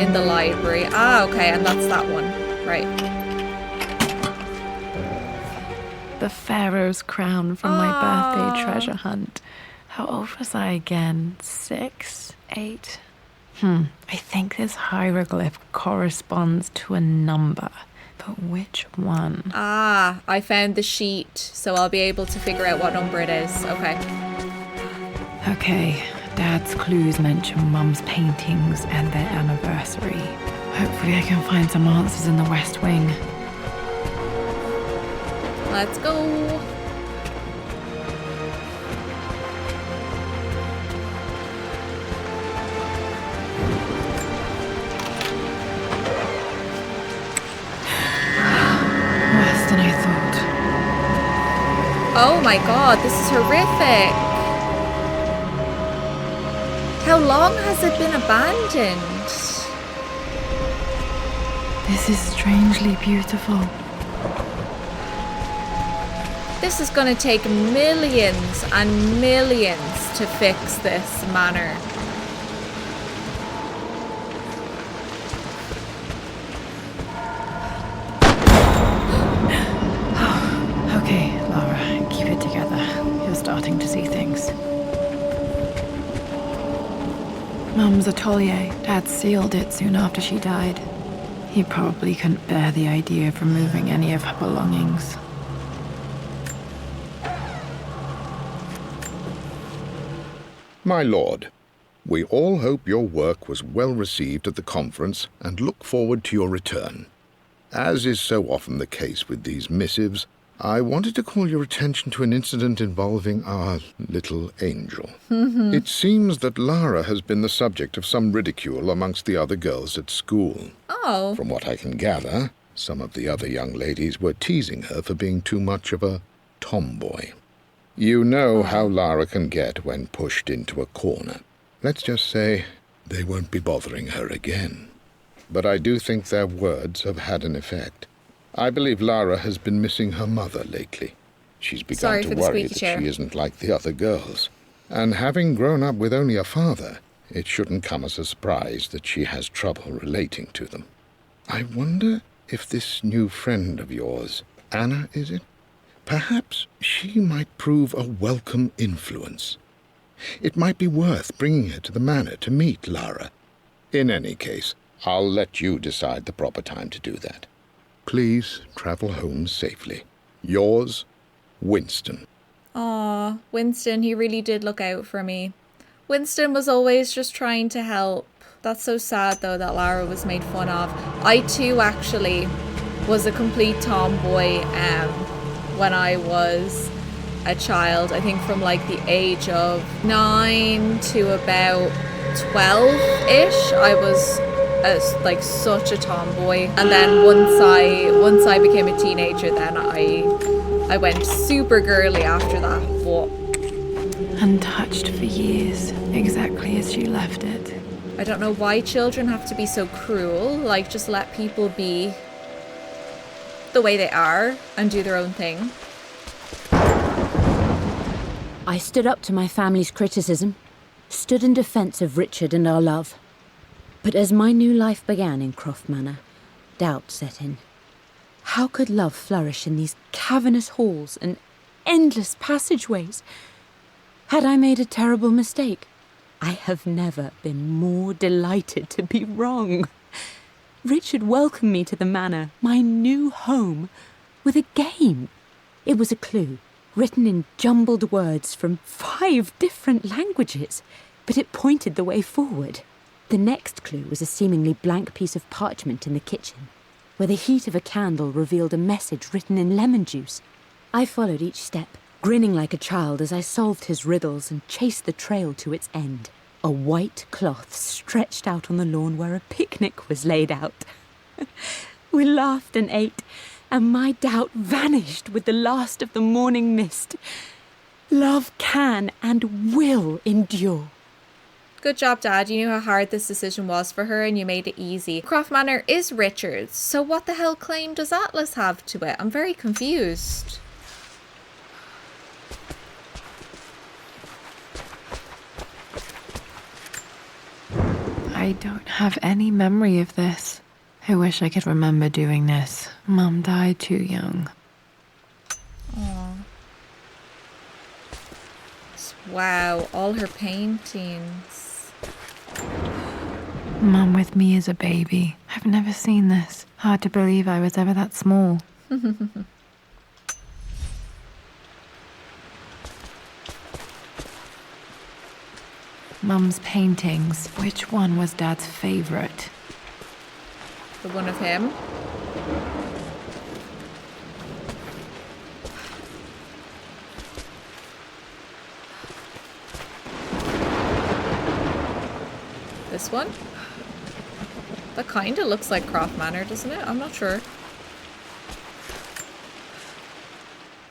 in the library. Ah, okay, and that's that one. Right. The Pharaoh's crown from my birthday treasure hunt. How old was I again? 6? 8? I think this hieroglyph corresponds to a number. But which one? Ah, I found the sheet, so I'll be able to figure out what number it is. Okay. Okay, Dad's clues mention Mum's paintings and their anniversary. Hopefully I can find some answers in the West Wing. Let's go. Worse than I thought. Oh my god, this is horrific. How long has it been abandoned? This is strangely beautiful. This is going to take millions and millions to fix this manor. Okay, Lara, keep it together. You're starting to see things. Mum's atelier. Dad sealed it soon after she died. He probably couldn't bear the idea of removing any of her belongings. My lord, we all hope your work was well received at the conference and look forward to your return. As is so often the case with these missives, I wanted to call your attention to an incident involving our little angel. It seems that Lara has been the subject of some ridicule amongst the other girls at school. Oh. From what I can gather, some of the other young ladies were teasing her for being too much of a tomboy. You know how Lara can get when pushed into a corner. Let's just say they won't be bothering her again. But I do think their words have had an effect. I believe Lara has been missing her mother lately. She's begun to worry that she isn't like the other girls. And having grown up with only a father, it shouldn't come as a surprise that she has trouble relating to them. I wonder if this new friend of yours, Anna, is it? Perhaps she might prove a welcome influence. It might be worth bringing her to the manor to meet Lara. In any case, I'll let you decide the proper time to do that. Please travel home safely. Yours, Winston. Aw, Winston, he really did look out for me. Winston was always just trying to help. That's so sad, though, that Lara was made fun of. I, too, actually was a complete tomboy when I was a child. I think from, like, the age of 9 to about 12-ish, I was like such a tomboy. And then once I became a teenager, then I went super girly after that. But Untouched for years, exactly as you left it. I don't know why children have to be so cruel. Like, just let people be the way they are and do their own thing. I stood up to my family's criticism, stood in defence of Richard and our love. But as my new life began in Croft Manor, doubt set in. How could love flourish in these cavernous halls and endless passageways? Had I made a terrible mistake? I have never been more delighted to be wrong. Richard welcomed me to the manor, my new home, with a game. It was a clue, written in jumbled words from 5 different languages, but it pointed the way forward. The next clue was a seemingly blank piece of parchment in the kitchen, where the heat of a candle revealed a message written in lemon juice. I followed each step, grinning like a child as I solved his riddles and chased the trail to its end. A white cloth stretched out on the lawn where a picnic was laid out. We laughed and ate, and my doubt vanished with the last of the morning mist. Love can and will endure. Good job, Dad. You knew how hard this decision was for her and you made it easy. Croft Manor is Richard's, so what the hell claim does Atlas have to it? I'm very confused. I don't have any memory of this. I wish I could remember doing this. Mum died too young. Aww. Wow, all her paintings. Mum with me as a baby. I've never seen this. Hard to believe I was ever that small. Mum's paintings. Which one was Dad's favourite? The one of him. This one? That kind of looks like Croft Manor, doesn't it? I'm not sure.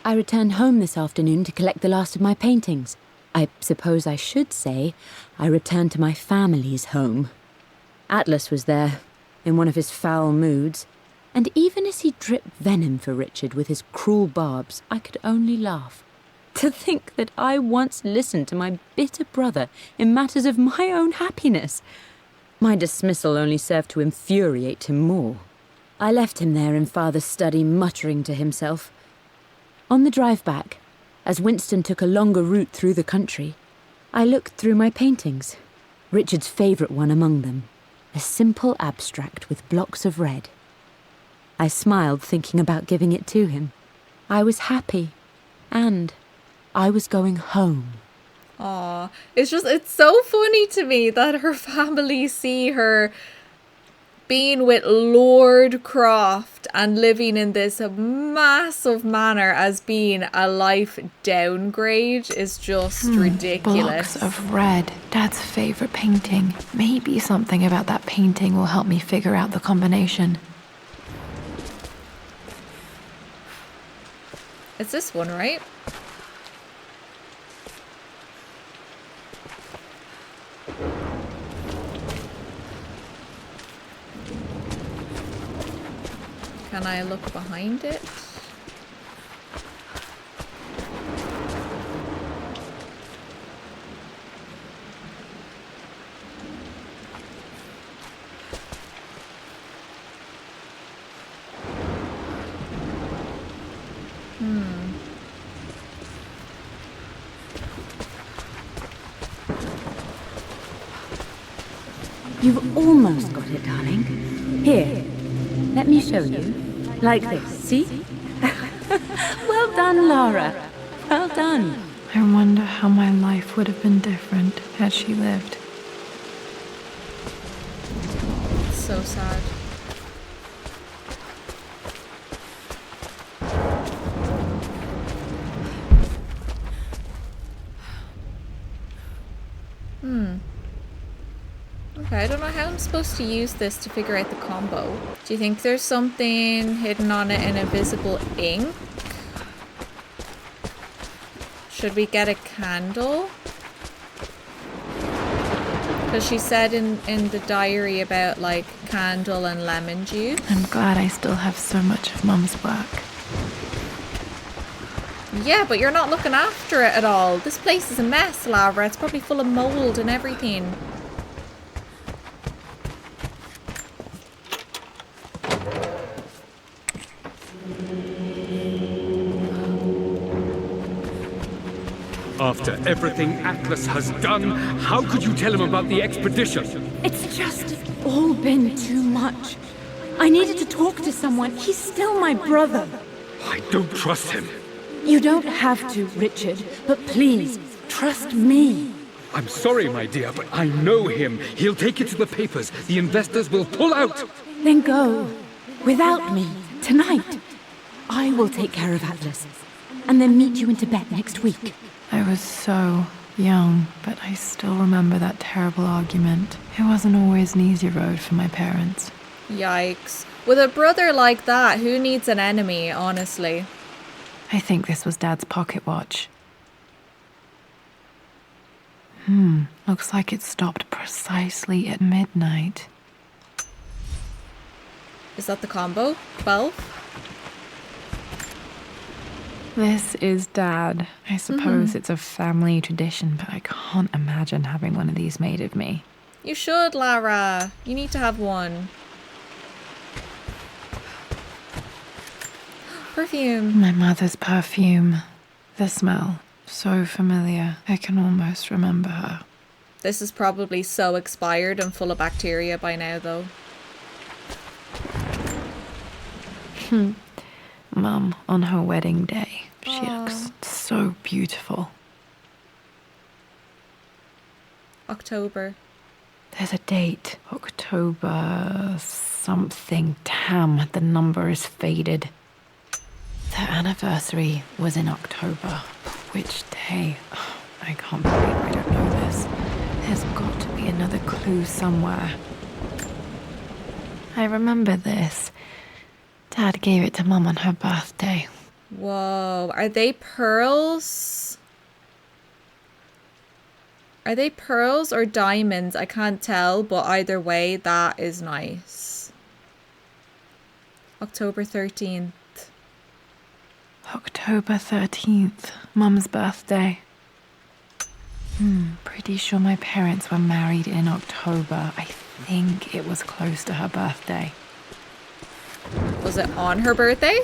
I returned home this afternoon to collect the last of my paintings. I suppose I should say I returned to my family's home. Atlas was there, in one of his foul moods, and even as he dripped venom for Richard with his cruel barbs, I could only laugh. To think that I once listened to my bitter brother in matters of my own happiness. My dismissal only served to infuriate him more. I left him there in Father's study, muttering to himself. On the drive back, as Winston took a longer route through the country, I looked through my paintings, Richard's favourite one among them, a simple abstract with blocks of red. I smiled, thinking about giving it to him. I was happy, and I was going home. Aw, it's so funny to me that her family see her being with Lord Croft and living in this massive manor as being a life downgrade is just ridiculous. Blocks of red. Dad's favourite painting. Maybe something about that painting will help me figure out the combination. It's this one, right? Can I look behind it? You've almost got it, darling. Here, let me show you. Like this, see? Well done, Lara. Well done. I wonder how my life would have been different had she lived. So sad. Okay, I don't know how I'm supposed to use this to figure out the combo. Do you think there's something hidden on it in invisible ink? Should we get a candle? Because she said in the diary about, like, candle and lemon juice. I'm glad I still have so much of Mum's work. Yeah, but you're not looking after it at all. This place is a mess, Lara. It's probably full of mold and everything. After everything Atlas has done, how could you tell him about the expedition? It's just all been too much. I needed to talk to someone. He's still my brother. I don't trust him. You don't have to, Richard, but please, trust me. I'm sorry, my dear, but I know him. He'll take it to the papers. The investors will pull out. Then go. Without me, tonight. I will take care of Atlas, and then meet you in Tibet next week. I was so young, but I still remember that terrible argument. It wasn't always an easy road for my parents. Yikes. With a brother like that, who needs an enemy, honestly? I think this was Dad's pocket watch. Looks like it stopped precisely at midnight. Is that the combo? 12? This is Dad. I suppose it's a family tradition, but I can't imagine having one of these made of me. You should, Lara. You need to have one. Perfume. My mother's perfume. The smell. So familiar. I can almost remember her. This is probably so expired and full of bacteria by now, though. Mum, on her wedding day. She looks so beautiful. October. There's a date. October something. Damn, the number is faded. Their anniversary was in October. Which day? Oh, I can't believe I don't know this. There's got to be another clue somewhere. I remember this. Dad gave it to Mum on her birthday. Whoa. Are they pearls? Are they pearls or diamonds? I can't tell, but either way, that is nice. October 13th. October 13th. Mum's birthday. Pretty sure my parents were married in October. I think it was close to her birthday. Was it on her birthday?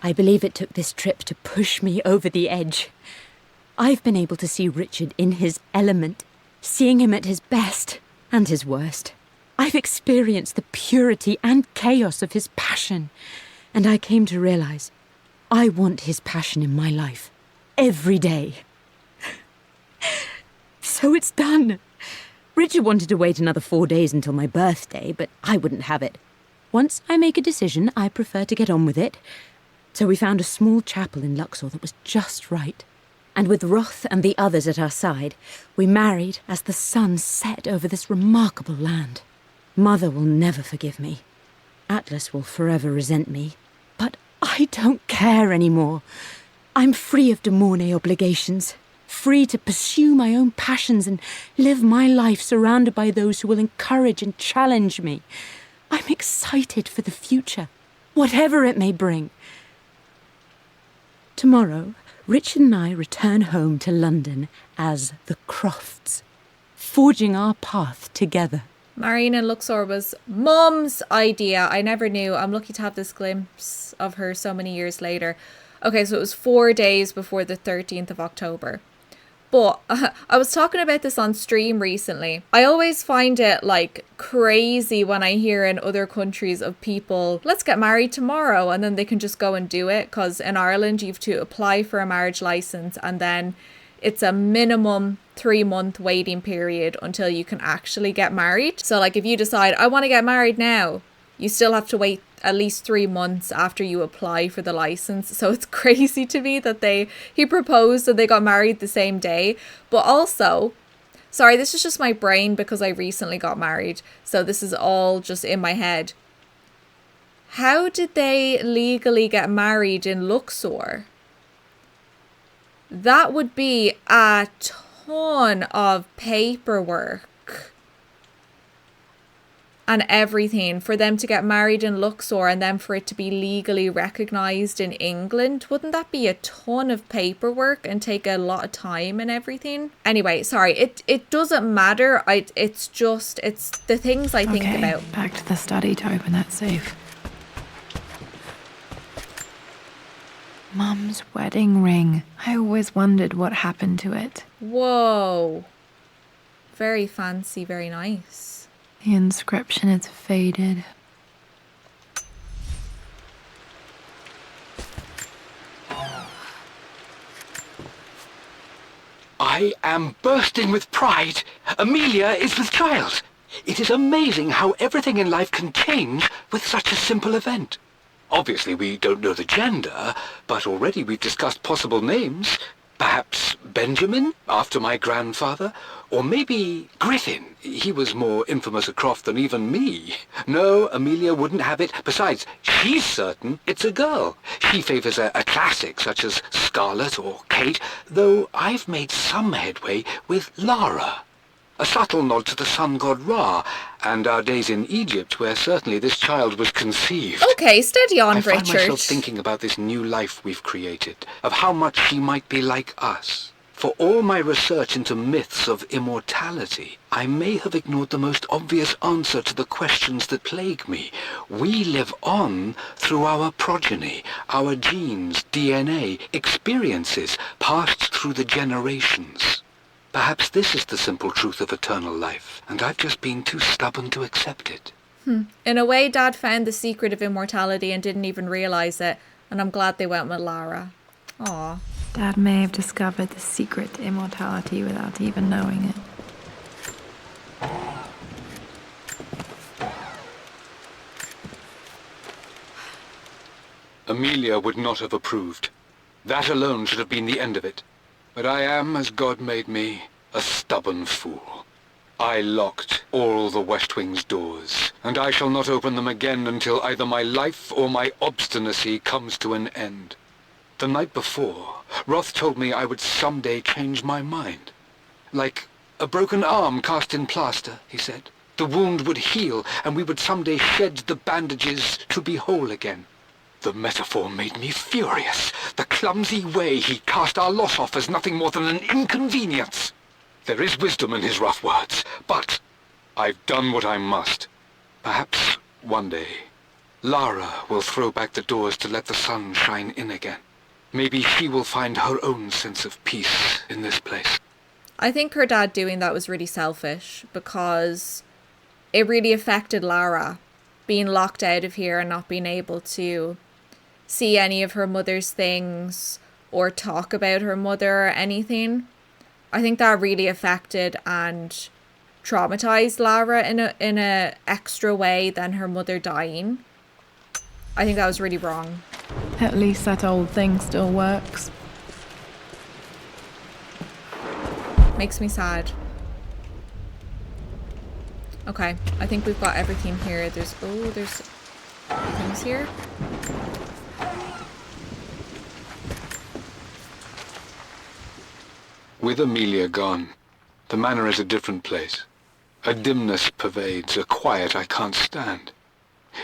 I believe it took this trip to push me over the edge. I've been able to see Richard in his element, seeing him at his best and his worst. I've experienced the purity and chaos of his passion, and I came to realize I want his passion in my life every day. So it's done. Richard wanted to wait another 4 days until my birthday, but I wouldn't have it. Once I make a decision, I prefer to get on with it. So we found a small chapel in Luxor that was just right. And with Roth and the others at our side, we married as the sun set over this remarkable land. Mother will never forgive me. Atlas will forever resent me. But I don't care anymore. I'm free of De Mornay obligations. Free to pursue my own passions and live my life surrounded by those who will encourage and challenge me. I'm excited for the future, whatever it may bring. Tomorrow, Richard and I return home to London as the Crofts, forging our path together. Marrying in Luxor was Mum's idea. I never knew. I'm lucky to have this glimpse of her so many years later. Okay, so it was 4 days before the 13th of October. But I was talking about this on stream recently. I always find it like crazy when I hear in other countries of people, let's get married tomorrow, and then they can just go and do it. Because in Ireland, you have to apply for a marriage license, and then it's a minimum 3-month waiting period until you can actually get married. So like if you decide, I want to get married now, you still have to wait at least 3 months after you apply for the license. So it's crazy to me that he proposed and they got married the same day. But also, sorry, this is just my brain because I recently got married, so this is all just in my head. How did they legally get married in Luxor? That would be a ton of paperwork and everything for them to get married in Luxor and then for it to be legally recognised in England. Wouldn't that be a ton of paperwork and take a lot of time and everything? Anyway, sorry, it doesn't matter. It's the things I think about. Back to the study to open that safe. Mum's wedding ring. I always wondered what happened to it. Whoa. Very fancy, very nice. The inscription is faded. I am bursting with pride. Amelia is with child. It is amazing how everything in life can change with such a simple event. Obviously, we don't know the gender, but already we've discussed possible names. Perhaps Benjamin, after my grandfather, or maybe Griffin. He was more infamous a Croft than even me. No, Amelia wouldn't have it. Besides, she's certain it's a girl. She favours a classic such as Scarlet or Kate, though I've made some headway with Lara. A subtle nod to the sun god Ra, and our days in Egypt, where certainly this child was conceived. Okay, steady on, Richard. I find myself thinking about this new life we've created, of how much she might be like us. For all my research into myths of immortality, I may have ignored the most obvious answer to the questions that plague me. We live on through our progeny, our genes, DNA, experiences, passed through the generations. Perhaps this is the simple truth of eternal life, and I've just been too stubborn to accept it. In a way, Dad found the secret of immortality and didn't even realise it, and I'm glad they went with Lara. Aw. Dad may have discovered the secret to immortality without even knowing it. Amelia would not have approved. That alone should have been the end of it. But I am, as God made me, a stubborn fool. I locked all the West Wing's doors, and I shall not open them again until either my life or my obstinacy comes to an end. The night before, Roth told me I would someday change my mind. Like a broken arm cast in plaster, he said. The wound would heal, and we would someday shed the bandages to be whole again. The metaphor made me furious. The clumsy way he cast our loss off as nothing more than an inconvenience. There is wisdom in his rough words, but I've done what I must. Perhaps one day, Lara will throw back the doors to let the sun shine in again. Maybe she will find her own sense of peace in this place. I think her dad doing that was really selfish because it really affected Lara, being locked out of here and not being able to see any of her mother's things or talk about her mother or anything. I think that really affected and traumatized Lara in a extra way than her mother dying. I think that was really wrong. At least that old thing still works. Makes me sad. Okay, I think we've got everything here. There's things here. With Amelia gone, the manor is a different place. A dimness pervades, a quiet I can't stand.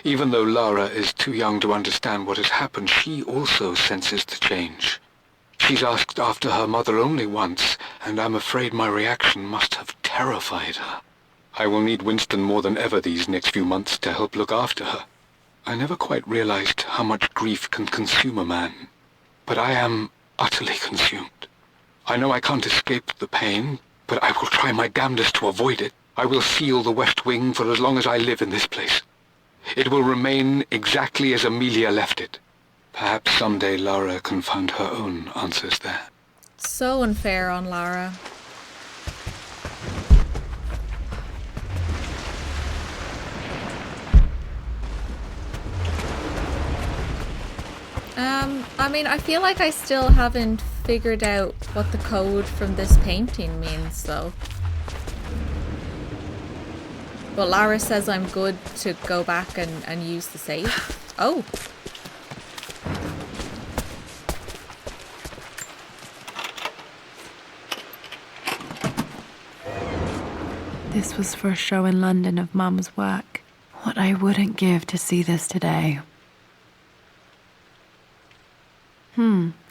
Even though Lara is too young to understand what has happened, she also senses the change. She's asked after her mother only once, and I'm afraid my reaction must have terrified her. I will need Winston more than ever these next few months to help look after her. I never quite realized how much grief can consume a man, but I am utterly consumed. I know I can't escape the pain, but I will try my damnedest to avoid it. I will seal the West Wing for as long as I live in this place. It will remain exactly as Amelia left it. Perhaps someday Lara can find her own answers there. So unfair on Lara. I mean, I feel like I still haven't figured out what the code from this painting means, though. But Lara says I'm good to go back and use the safe. Oh. This was for a show in London of Mum's work. What I wouldn't give to see this today.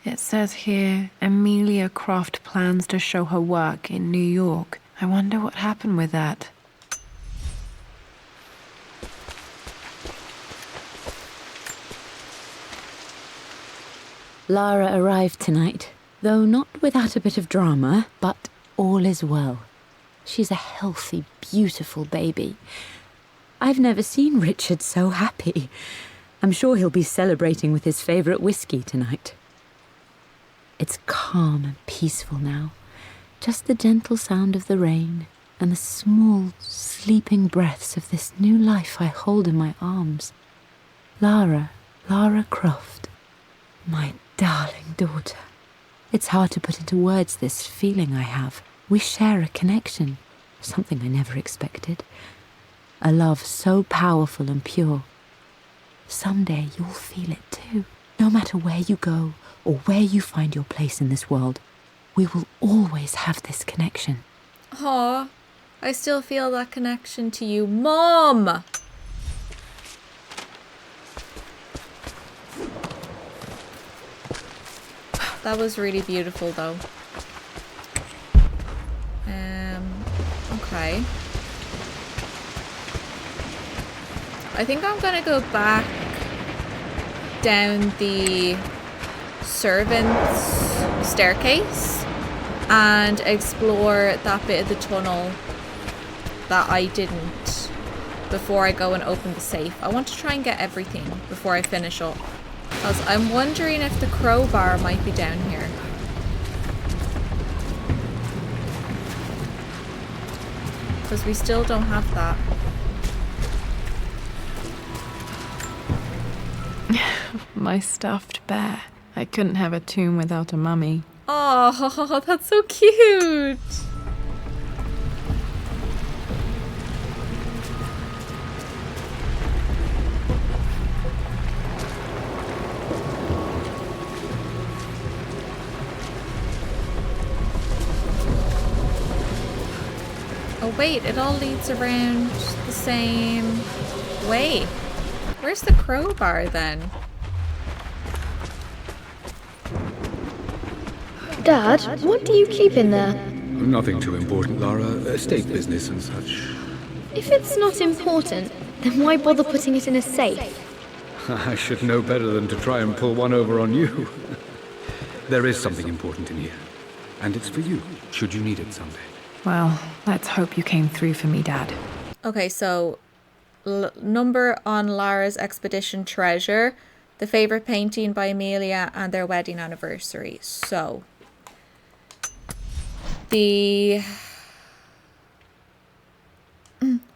It says here, Amelia Croft plans to show her work in New York. I wonder what happened with that. Lara arrived tonight, though not without a bit of drama, but all is well. She's a healthy, beautiful baby. I've never seen Richard so happy. I'm sure he'll be celebrating with his favourite whiskey tonight. It's calm and peaceful now. Just the gentle sound of the rain and the small, sleeping breaths of this new life I hold in my arms. Lara Croft, my darling daughter. It's hard to put into words this feeling I have. We share a connection, something I never expected. A love so powerful and pure. Someday you'll feel it too. No matter where you go or where you find your place in this world, we will always have this connection. Aw, I still feel that connection to you, Mom! That was really beautiful, though. Okay. I think I'm gonna go back down the servants' staircase and explore that bit of the tunnel that I didn't before I go and open the safe. I want to try and get everything before I finish up. Because I'm wondering if the crowbar might be down here. Because we still don't have that. My stuffed bear. I couldn't have a tomb without a mummy. Oh, that's so cute! Oh wait, it all leads around the same way. Where's the crowbar then? Dad, what do you keep in there? Nothing too important, Lara. Estate business and such. If it's not important, then why bother putting it in a safe? I should know better than to try and pull one over on you. There is something important in here. And it's for you, should you need it someday. Well, let's hope you came through for me, Dad. Okay, so number on Lara's expedition treasure, the favorite painting by Amelia, and their wedding anniversary. So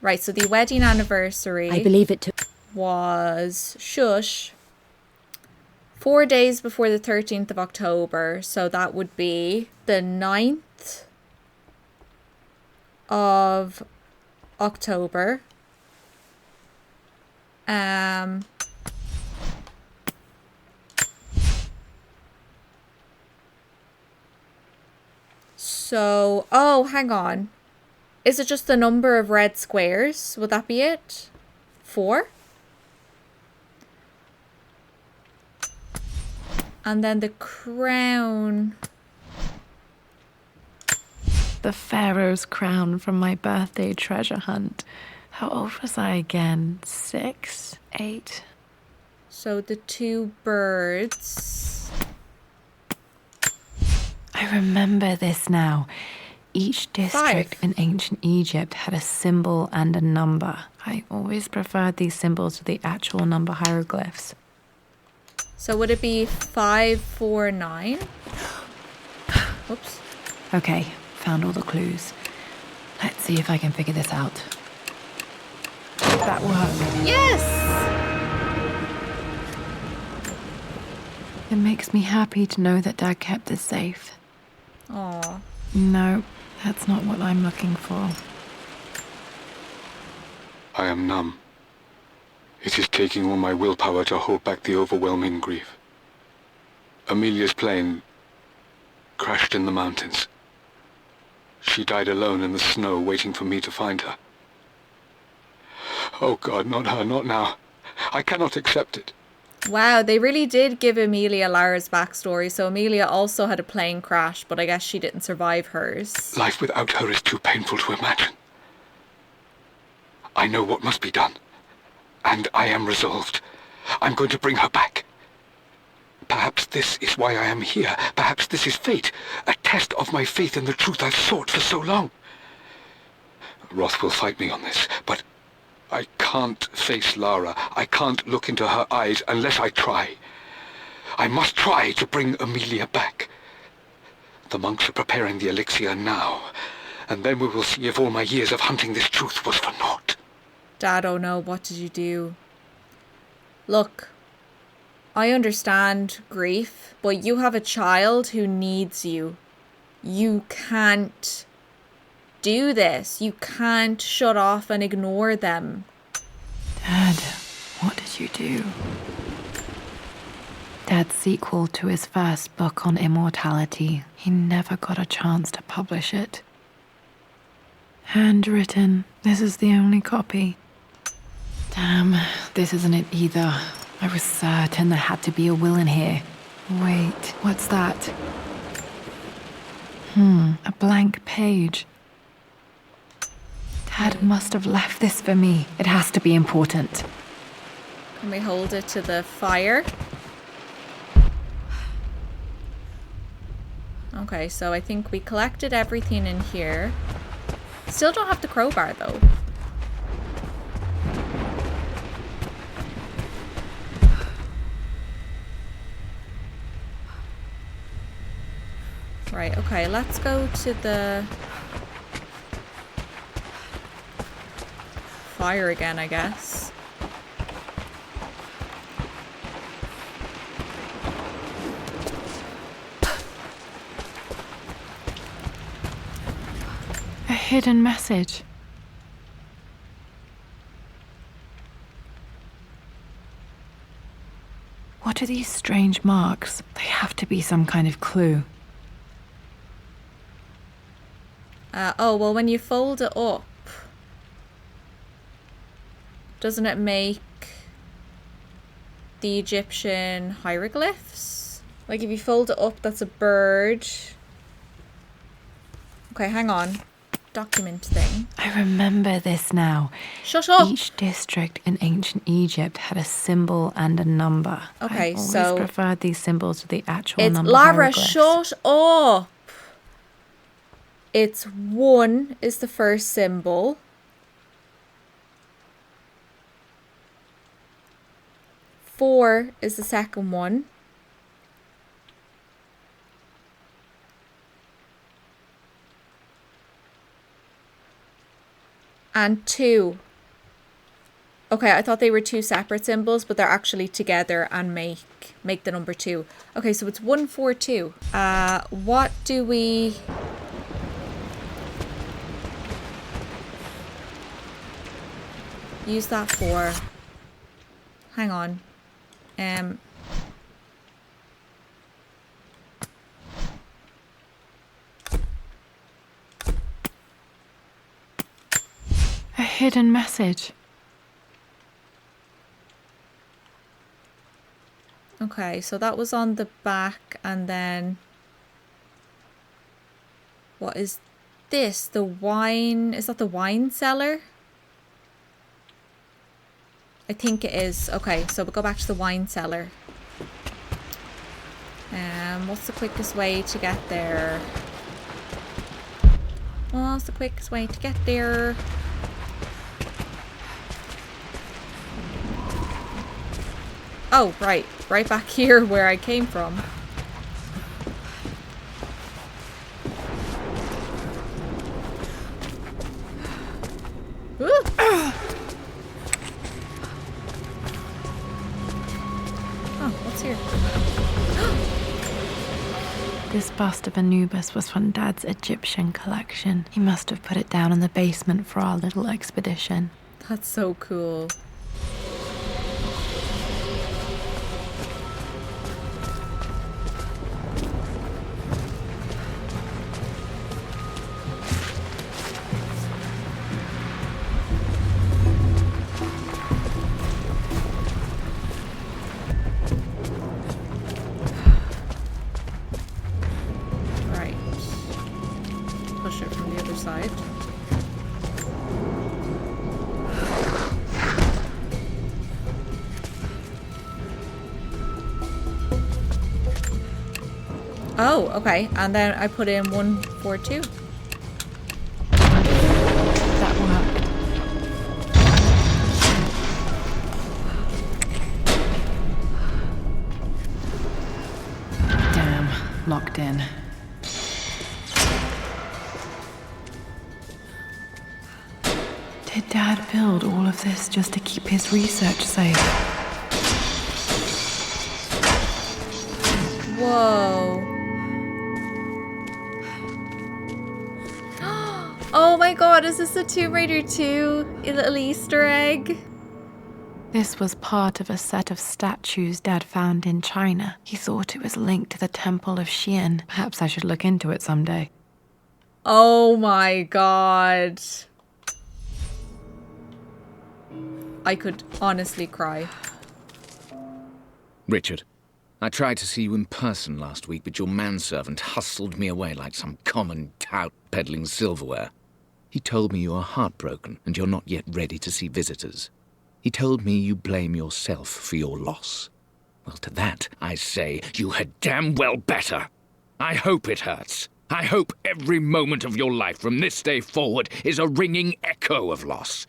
right, so the wedding anniversary, I believe it took was 4 days before the 13th of October. So that would be the 9th of October. So, oh, hang on. Is it just the number of red squares? Would that be it? 4? And then the crown. The Pharaoh's crown from my birthday treasure hunt. How old was I again? 6? 8? So the 2 birds. I remember this now. Each district 5. in ancient Egypt had a symbol and a number. I always preferred these symbols to the actual number hieroglyphs. So would it be 549? Oops. Okay, found all the clues. Let's see if I can figure this out. That worked. Yes! It makes me happy to know that Dad kept this safe. Aw. No, that's not what I'm looking for. I am numb. It is taking all my willpower to hold back the overwhelming grief. Amelia's plane crashed in the mountains. She died alone in the snow, waiting for me to find her. Oh God, not her, not now. I cannot accept it. Wow, they really did give Amelia Lara's backstory. So Amelia also had a plane crash, but I guess she didn't survive hers. Life without her is too painful to imagine. I know what must be done. And I am resolved. I'm going to bring her back. Perhaps this is why I am here. Perhaps this is fate. A test of my faith in the truth I've sought for so long. Roth will fight me on this, but I can't face Lara. I can't look into her eyes unless I try. I must try to bring Amelia back. The monks are preparing the elixir now, and then we will see if all my years of hunting this truth was for naught. Dad, oh no, what did you do? Look, I understand grief, but you have a child who needs you. You can't do this. You can't shut off and ignore them. Dad, what did you do? Dad's sequel to his first book on immortality. He never got a chance to publish it. Handwritten. This is the only copy. Damn, this isn't it either. I was certain there had to be a will in here. Wait, what's that? A blank page. Dad must have left this for me. It has to be important. Can we hold it to the fire? Okay, so I think we collected everything in here. Still don't have the crowbar though. Right, okay, let's go to the fire again, I guess. A hidden message. What are these strange marks? They have to be some kind of clue. Oh, well, when you fold it up, doesn't it make the Egyptian hieroglyphs? Like, if you fold it up, that's a bird. Okay, hang on. Document thing. I remember this now. Shut up! Each district in ancient Egypt had a symbol and a number. Okay, I always so preferred these symbols to the actual it's number Lara, hieroglyphs. shut up! It's 1 is the first symbol. 4 is the second one. And 2. Okay, I thought they were 2 separate symbols, but they're actually together and make the number 2. Okay, so it's 142. What do we... use that for? Hang on. A hidden message. Okay, so that was on the back, and then what is this? The wine, is that the wine cellar? I think it is. Okay, so we'll go back to the wine cellar. What's the quickest way to get there? What's the quickest way to get there? Oh, right. Right back here where I came from. Ooh. Oh, what's here? This bust of Anubis was from Dad's Egyptian collection. He must have put it down in the basement for our little expedition. That's so cool. Oh, okay. And then I put in 142. That worked. Damn, locked in. Did Dad build all of this just to keep his research safe? Whoa. Oh my god, is this a Tomb Raider 2? A little Easter egg? This was part of a set of statues Dad found in China. He thought it was linked to the Temple of Xi'an. Perhaps I should look into it someday. Oh my god. I could honestly cry. Richard, I tried to see you in person last week, but your manservant hustled me away like some common tout peddling silverware. He told me you are heartbroken and you're not yet ready to see visitors. He told me you blame yourself for your loss. Well, to that, I say you had damn well better. I hope it hurts. I hope every moment of your life from this day forward is a ringing echo of loss.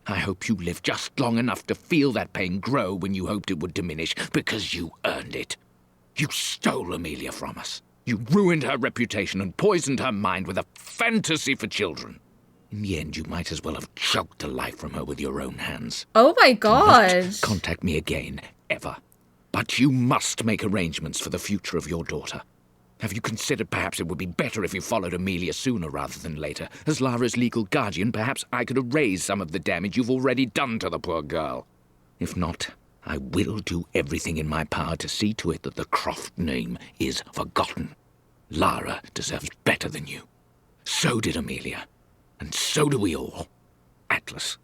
I hope you live just long enough to feel that pain grow when you hoped it would diminish, because you earned it. You stole Amelia from us. You ruined her reputation and poisoned her mind with a fantasy for children. In the end, you might as well have choked the life from her with your own hands. Oh my Do god. not contact me again, ever. But you must make arrangements for the future of your daughter. Have you considered perhaps it would be better if you followed Amelia sooner rather than later? As Lara's legal guardian, perhaps I could erase some of the damage you've already done to the poor girl. If not, I will do everything in my power to see to it that the Croft name is forgotten. Lara deserves better than you. So did Amelia. And so do we all. Atlas.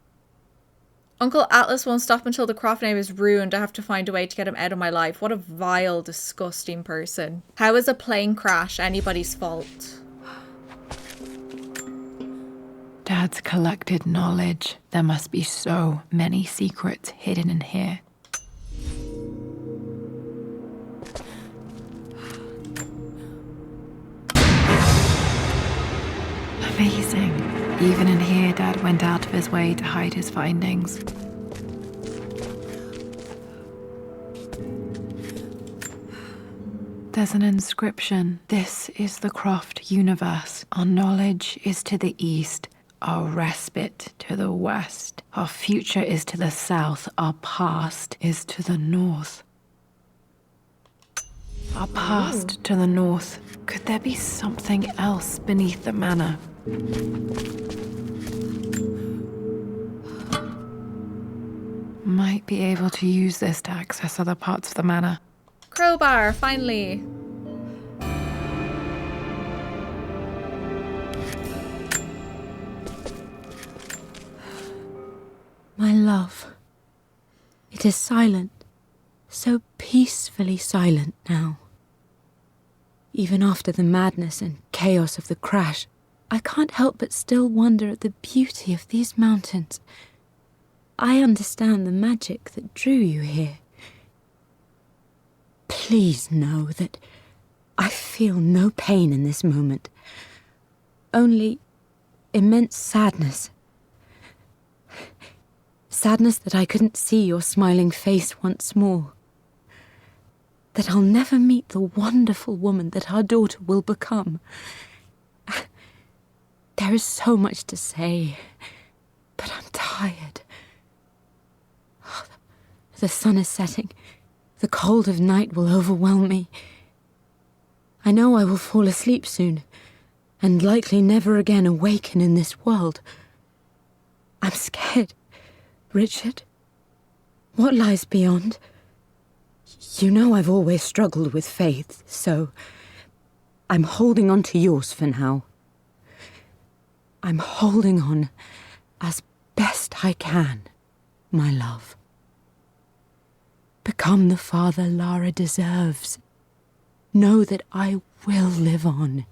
Uncle Atlas won't stop until the Croft name is ruined. I have to find a way to get him out of my life. What a vile, disgusting person. How is a plane crash anybody's fault? Dad's collected knowledge. There must be so many secrets hidden in here. Amazing. Even in here, Dad went out of his way to hide his findings. There's an inscription. This is the Croft universe. Our knowledge is to the east, our respite to the west. Our future is to the south, our past is to the north. Our past to the north. Could there be something else beneath the manor? Might be able to use this to access other parts of the manor. Crowbar, finally. My love, it is silent, so peacefully silent now. Even after the madness and chaos of the crash, I can't help but still wonder at the beauty of these mountains. I understand the magic that drew you here. Please know that I feel no pain in this moment. Only immense sadness. Sadness that I couldn't see your smiling face once more. That I'll never meet the wonderful woman that our daughter will become. There is so much to say, but I'm tired. The sun is setting. The cold of night will overwhelm me. I know I will fall asleep soon, and likely never again awaken in this world. I'm scared. Richard, what lies beyond? You know I've always struggled with faith, so I'm holding on to yours for now. I'm holding on as best I can, my love. Become the father Lara deserves. Know that I will live on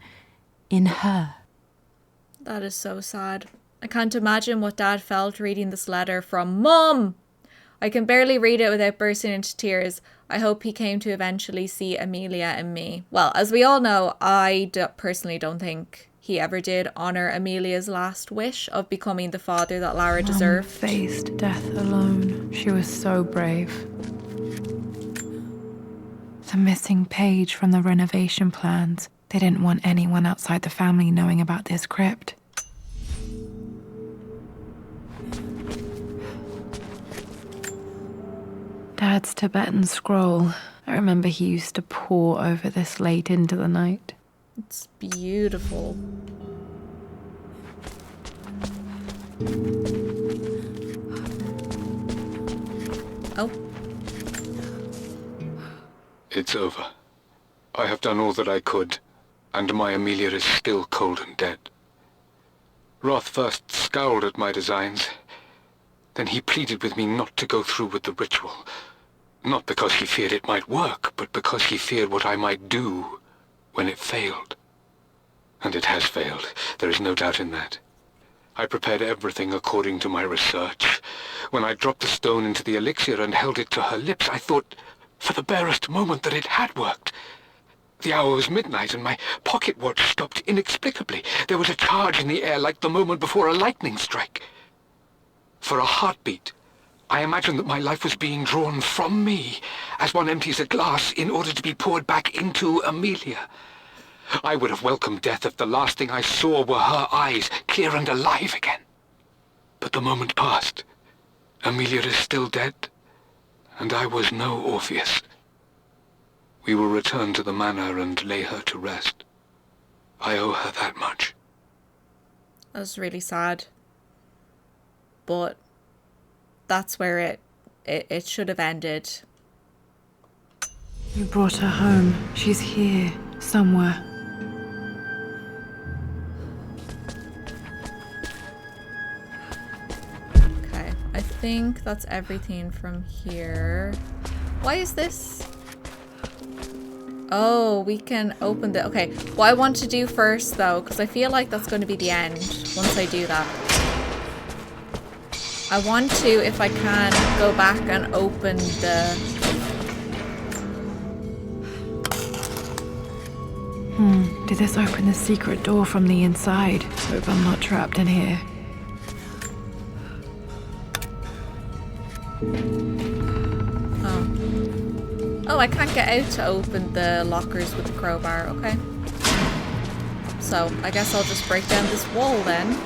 in her. That is so sad. I can't imagine what Dad felt reading this letter from Mum. I can barely read it without bursting into tears. I hope he came to eventually see Amelia and me. Well, as we all know, I personally don't think he ever did honour Amelia's last wish of becoming the father that Lara deserved. Faced death alone. She was so brave. The missing page from the renovation plans. They didn't want anyone outside the family knowing about this crypt. Dad's Tibetan scroll. I remember he used to pore over this late into the night. It's beautiful. Oh. It's over. I have done all that I could, and my Amelia is still cold and dead. Roth first scowled at my designs. Then he pleaded with me not to go through with the ritual. Not because he feared it might work, but because he feared what I might do when it failed. And it has failed. There is no doubt in that. I prepared everything according to my research. When I dropped the stone into the elixir and held it to her lips, I thought for the barest moment that it had worked. The hour was midnight and my pocket watch stopped inexplicably. There was a charge in the air like the moment before a lightning strike. For a heartbeat, I imagined that my life was being drawn from me as one empties a glass in order to be poured back into Amelia. I would have welcomed death if the last thing I saw were her eyes, clear and alive again. But the moment passed. Amelia is still dead, and I was no Orpheus. We will return to the manor and lay her to rest. I owe her that much. That's really sad. But that's where it should have ended. You brought her home. She's here, somewhere. Okay, I think that's everything from here. Why is this? Oh, we can open the... Okay, what I want to do first, though, because I feel like that's going to be the end once I do that. I want to, if I can, go back and open the... Did this open the secret door from the inside? Hope I'm not trapped in here. Oh, I can't get out to open the lockers with the crowbar, okay. So, I guess I'll just break down this wall then.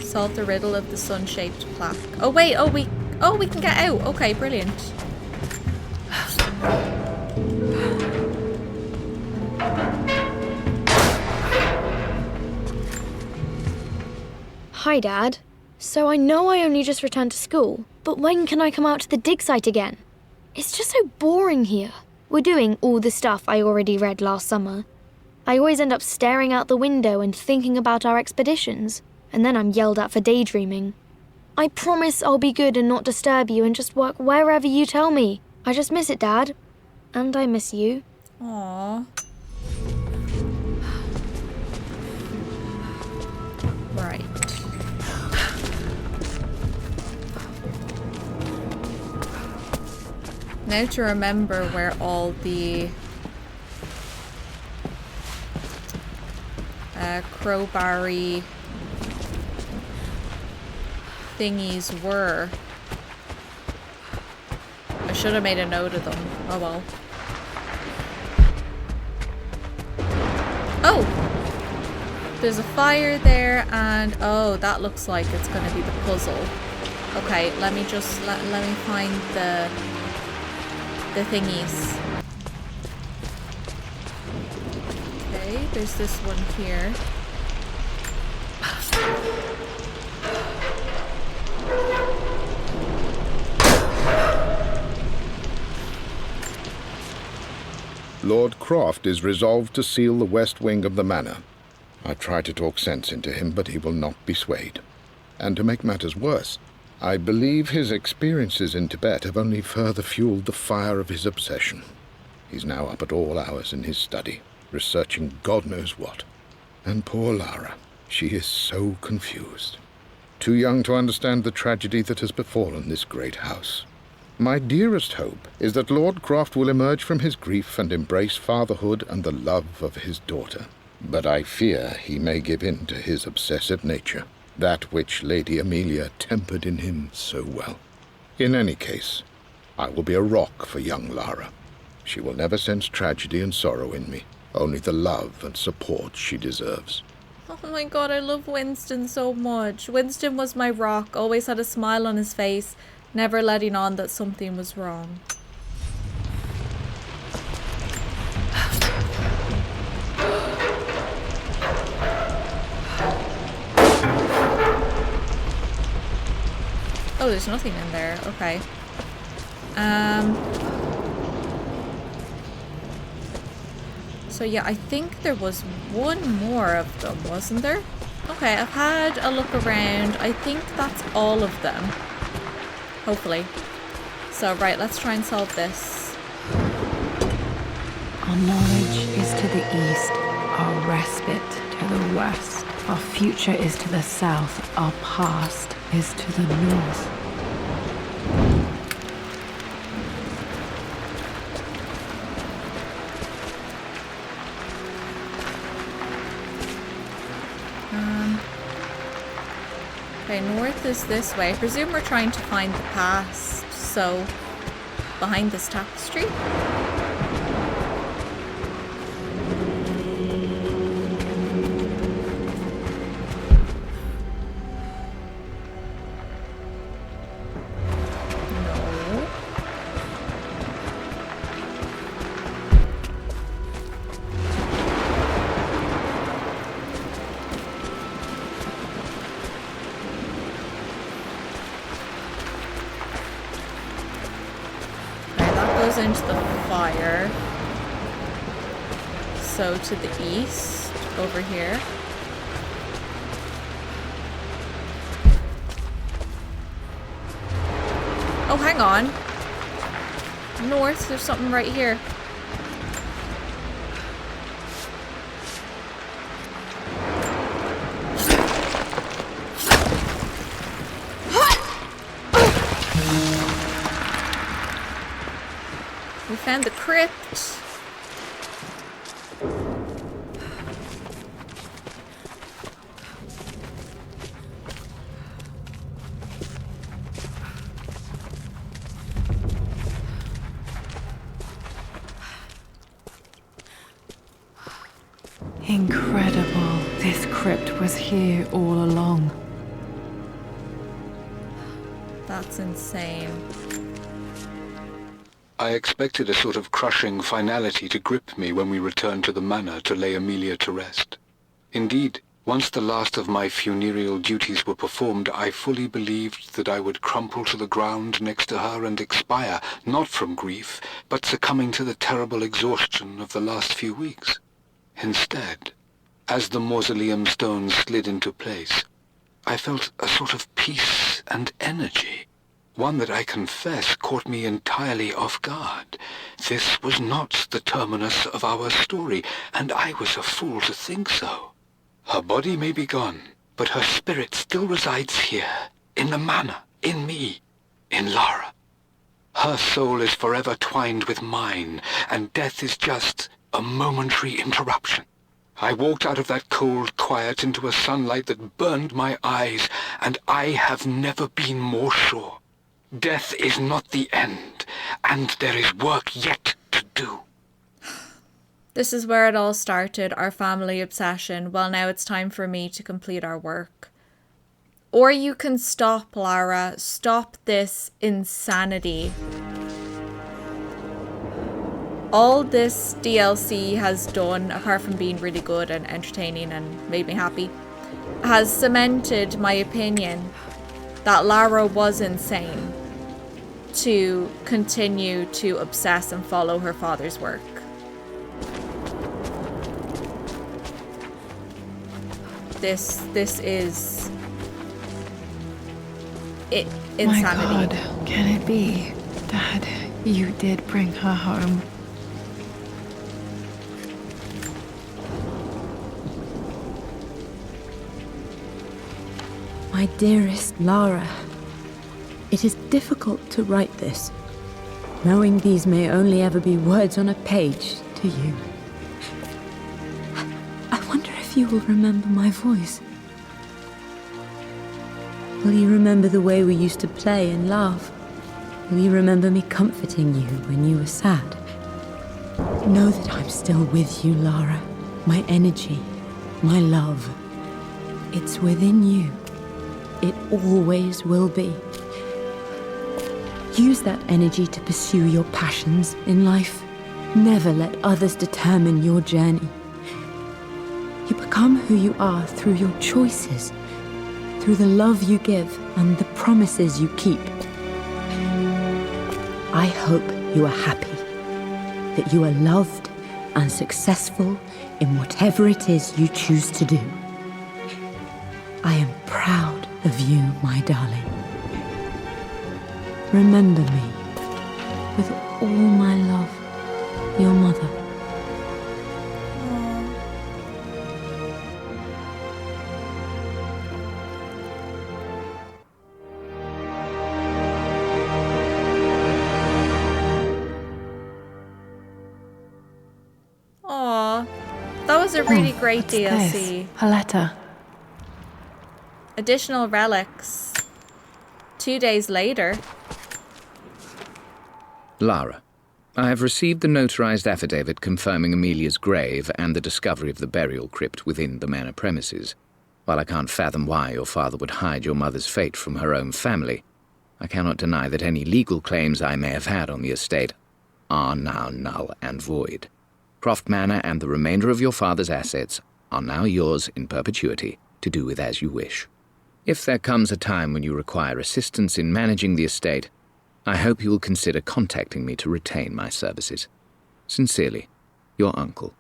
Solve the riddle of the sun-shaped plaque. Oh wait, we can get out. Okay, brilliant. Hi, Dad. So I know I only just returned to school, but when can I come out to the dig site again? It's just so boring here. We're doing all the stuff I already read last summer. I always end up staring out the window and thinking about our expeditions, and then I'm yelled at for daydreaming. I promise I'll be good and not disturb you and just work wherever you tell me. I just miss it, Dad. And I miss you. Aww. Now to remember where all the crowbar-y thingies were. I should have made a note of them. Oh well. Oh! There's a fire there, and oh, that looks like it's going to be the puzzle. Okay, let me just let me find the thingies. Okay, there's this one here. Lord Croft is resolved to seal the west wing of the manor. I try to talk sense into him, but he will not be swayed. And to make matters worse, I believe his experiences in Tibet have only further fueled the fire of his obsession. He's now up at all hours in his study, researching God knows what. And poor Lara, she is so confused. Too young to understand the tragedy that has befallen this great house. My dearest hope is that Lord Croft will emerge from his grief and embrace fatherhood and the love of his daughter. But I fear he may give in to his obsessive nature, that which Lady Amelia tempered in him so well. In any case, I will be a rock for young Lara. She will never sense tragedy and sorrow in me, only the love and support she deserves. Oh my god, I love Winston so much. Winston was my rock, always had a smile on his face, never letting on that something was wrong. Oh, there's nothing in there. Okay. So yeah, I think there was one more of them, wasn't there? Okay, I've had a look around. I think that's all of them. Hopefully. So, right, let's try and solve this. Our knowledge is to the east, our respite to the west. Our future is to the south, our past is to the north. Okay, north is this way. I presume we're trying to find the past, so behind this tapestry? Into the fire. So to the east, over here. Oh, hang on. North, there's something right here. We found the crypt. Incredible. This crypt was here all along. That's insane. I expected a sort of crushing finality to grip me when we returned to the manor to lay Amelia to rest. Indeed, once the last of my funereal duties were performed, I fully believed that I would crumple to the ground next to her and expire, not from grief, but succumbing to the terrible exhaustion of the last few weeks. Instead, as the mausoleum stones slid into place, I felt a sort of peace and energy. One that I confess caught me entirely off guard. This was not the terminus of our story, and I was a fool to think so. Her body may be gone, but her spirit still resides here, in the manor, in me, in Lara. Her Her soul is forever twined with mine, and death is just a momentary interruption. I walked out of that cold quiet into a sunlight that burned my eyes, and I have never been more sure. Death is not the end, and there is work yet to do. This is where it all started, our family obsession. Well, now it's time for me to complete our work. Or you can stop, Lara. Stop this insanity. All this DLC has done, apart from being really good and entertaining and made me happy, has cemented my opinion that Lara was insane to continue to obsess and follow her father's work. This is insanity. My God, can it be? Dad, you did bring her home. My dearest Lara, it is difficult to write this, knowing these may only ever be words on a page to you. I wonder if you will remember my voice. Will you remember the way we used to play and laugh? Will you remember me comforting you when you were sad? Know that I'm still with you, Lara. My energy, my love. It's within you. It always will be. Use that energy to pursue your passions in life. Never let others determine your journey. You become who you are through your choices, through the love you give and the promises you keep. I hope you are happy, that you are loved and successful in whatever it is you choose to do. I am proud of you, my darling. Remember me with all my love, your mother. Aww, that was a really great What's DLC. this? A letter. Additional relics. 2 days later. Lara, I have received the notarized affidavit confirming Amelia's grave and the discovery of the burial crypt within the manor premises. While I can't fathom why your father would hide your mother's fate from her own family, I cannot deny that any legal claims I may have had on the estate are now null and void. Croft Manor and the remainder of your father's assets are now yours in perpetuity to do with as you wish. If there comes a time when you require assistance in managing the estate, I hope you will consider contacting me to retain my services. Sincerely, your uncle.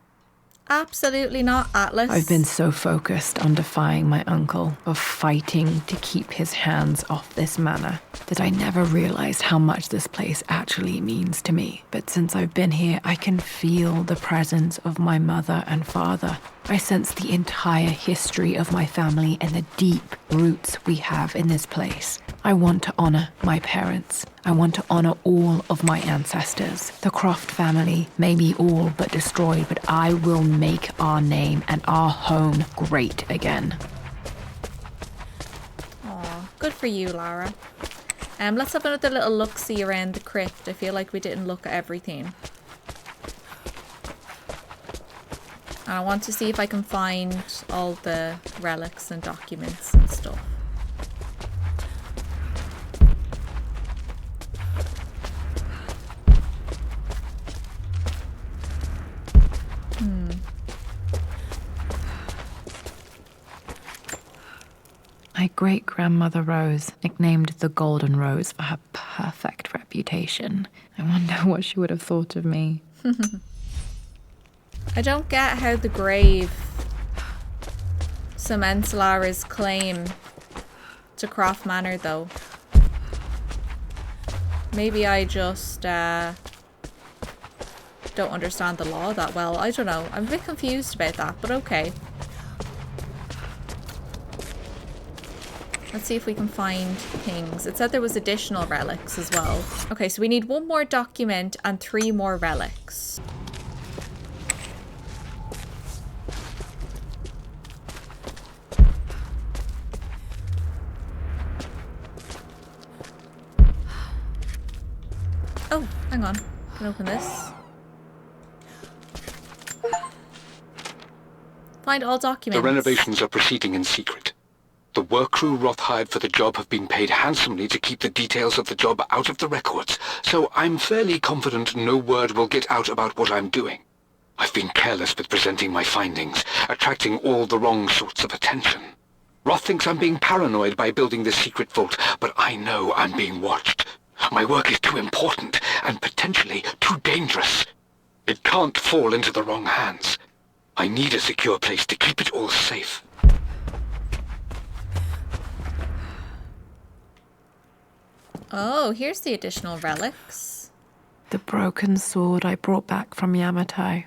Absolutely not, Atlas. I've been so focused on defying my uncle, of fighting to keep his hands off this manor, that I never realized how much this place actually means to me. But since I've been here, I can feel the presence of my mother and father. I sense the entire history of my family and the deep roots we have in this place. I want to honor my parents. I want to honor all of my ancestors. The Croft family may be all but destroyed, but I will make our name and our home great again. Aw, good for you, Lara. Let's have another little look-see around the crypt. I feel like we didn't look at everything. And I want to see if I can find all the relics and documents and stuff. My great-grandmother Rose, nicknamed the Golden Rose for her perfect reputation. I wonder what she would have thought of me. I don't get how the grave cements Lara's claim to Croft Manor, though. Maybe I just don't understand the law that well. I don't know. I'm a bit confused about that, but okay. Let's see if we can find things. It said there was additional relics as well. Okay, so we need 1 more document and 3 more relics. Oh, hang on. Can open this. Find all documents. The renovations are proceeding in secret. The work crew Roth hired for the job have been paid handsomely to keep the details of the job out of the records, so I'm fairly confident no word will get out about what I'm doing. I've been careless with presenting my findings, attracting all the wrong sorts of attention. Roth thinks I'm being paranoid by building this secret vault, but I know I'm being watched. My work is too important and potentially too dangerous. It can't fall into the wrong hands. I need a secure place to keep it all safe. Oh, here's the additional relics. The broken sword I brought back from Yamato.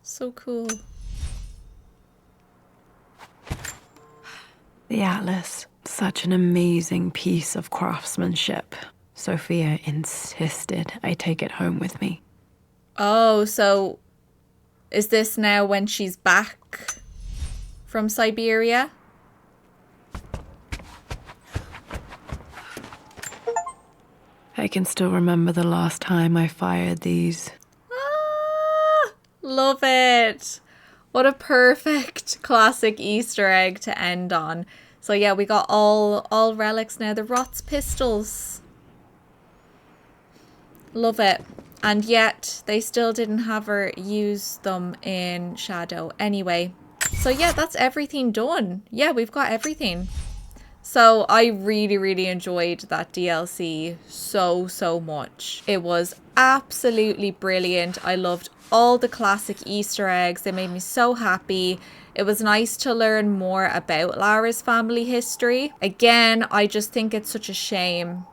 So cool. The atlas. Such an amazing piece of craftsmanship. Sophia insisted I take it home with me. Oh, so is this now when she's back from Siberia? I can still remember the last time I fired these. Ah, love it. What a perfect classic Easter egg to end on. So yeah, we got all relics now. The Roth's pistols. Love it. And yet they still didn't have her use them in Shadow anyway. So yeah, that's everything done. Yeah, we've got everything. So I really enjoyed that DLC so much. It was absolutely brilliant. I loved all the classic Easter eggs. They made me so happy. It was nice to learn more about Lara's family history. Again, I just think it's such a shame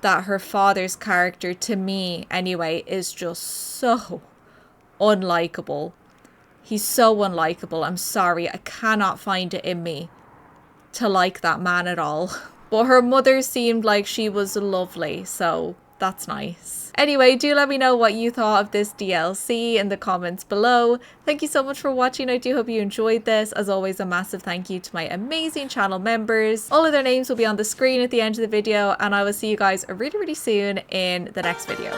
that her father's character, to me anyway, is just so unlikable. He's so unlikable. I'm sorry, I cannot find it in me to like that man at all. But her mother seemed like she was lovely, so that's nice. Anyway, do let me know what you thought of this DLC in the comments below. Thank you so much for watching. I do hope you enjoyed this. As always, a massive thank you to my amazing channel members. All of their names will be on the screen at the end of the video, and I will see you guys really soon in the next video.